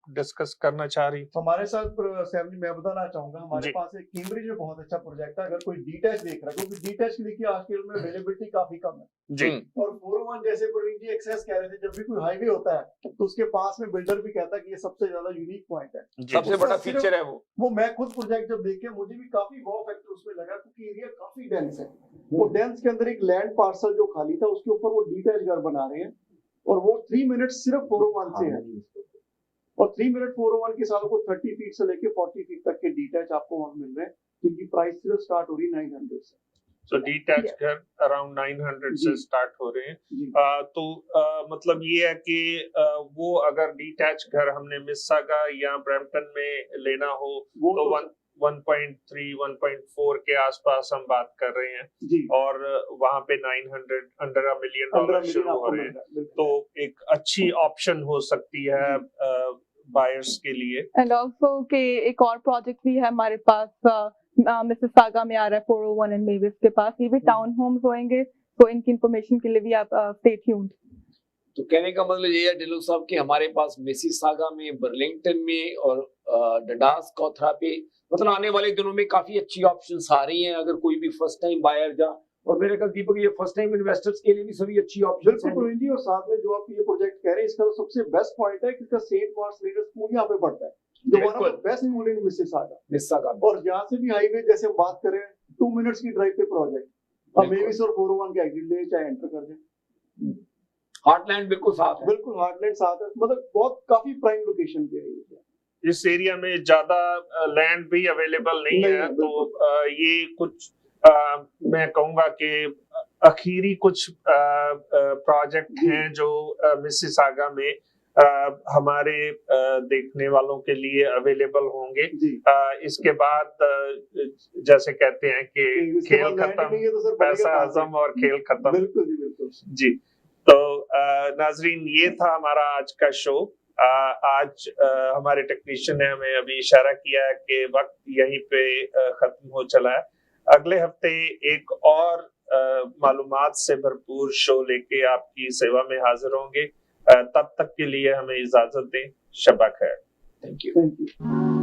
डिस्कस करना चाह रही। हमारे साथ सैमली मैं बताना चाहूंगा, हमारे पास एक कैम्ब्रिज में बहुत अच्छा प्रोजेक्ट है। अगर कोई डीटैच देख रहा है, क्योंकि डीटैच की देखिए आज के में अवेलेबिलिटी काफी कम है जी। और 401 जैसे प्रवीण जी एक्सेस कह रहे थे, जब भी कोई हाईवे होता है तो उसके पास में बिल्डर भी कहता है कि ये सबसे ज्यादा यूनिक पॉइंट है, सबसे बड़ा फीचर है वो मैं खुद प्रोजेक्ट जब देखे मुझे भी काफी वाव फैक्टर उसमें लगा, क्योंकि एरिया काफी डेंस है। वो डेंस के अंदर एक लैंड पार्सल जो खाली था उसके ऊपर वो डीटैच घर बना रहे हैं और वो 3 मिनट सिर्फ 401 से है। और 3 मिनट 401 के साथ को 30 फीट से लेके 40 फीट तक के डीटैच आपको वहां मिल रहे हैं, जिनकी प्राइस सिर्फ स्टार्ट हो रही है 900 से। So डीटैच घर अराउंड 900 से स्टार्ट हो रहे हैं। तो मतलब ये है कि वो अगर डीटैच घर हमने मिसिसागा या ब्रैम्पटन में लेना हो तो 1.3 1.4 के आसपास हम बात कर रहे हैं और वहां पे 900 अंडर $1 मिलियन शुरू हो रहे हैं। तो एक अच्छी ऑप्शन हो सकती है बायर्स के लिए। एंड आल्सो के एक और प्रोजेक्ट भी है हमारे पास मिसिसागा में आ रहा है 401 एंड मेविस के पास, ये भी टाउन होम्स होंगे। तो इनकी इंफॉर्मेशन के लिए भी आप स्टे ट्यून्ड। तो कहने का मतलब ये है डिलो साहब कि हमारे पास मिसिसागा में, बर्लिंगटन में और डडास कॉथरा पे मतलब आने वाले दिनों में काफी अच्छी ऑप्शंस आ रही हैं अगर कोई भी फर्स्ट टाइम बायर जा। और मेरे ख्याल दीपक ये फर्स्ट टाइम इन्वेस्टर्स के लिए भी सभी अच्छी ऑप्शंस हैं। बिल्कुल, और साथ में जो आप ये प्रोजेक्ट कह रहे हैं इसका सबसे बेस्ट पॉइंट है कि इसका सेंट मार्क्स लेटर स्कूल यहाँ पे पड़ता है, जो one of the best school in Mississauga. और यहाँ से भी हाईवे जैसे हम बात करें 2 मिनट्स की ड्राइव पे प्रोजेक्ट, अब मेविस और 401 के एग्जिट ले चाहे एंटर कर दें। हार्टलैंड बिल्कुल साथ है, बिल्कुल हार्टलैंड साथ है, मतलब बहुत काफी प्राइम लोकेशन पे है। इस एरिया में ज्यादा लैंड भी अवेलेबल नहीं है, तो ये कुछ मैं कहूंगा कि आखिरी कुछ प्रोजेक्ट हैं जो मिसिसागा में हमारे देखने वालों के लिए अवेलेबल होंगे। इसके बाद जैसे कहते हैं कि खेल खत्म, पैसा हजम और खेल खत्म। बिल्कुल जी, बिल्कुल जी। तो नाजरीन, ये था हमारा आज का शो। आज हमारे टेक्नीशियन ने हमें अभी इशारा किया है कि वक्त यहीं पे खत्म हो चला है। अगले हफ्ते एक और मालूमात से भरपूर शो लेके आपकी सेवा में हाजिर होंगे। तब तक के लिए हमें इजाजत दें। शबा खैर। Thank you.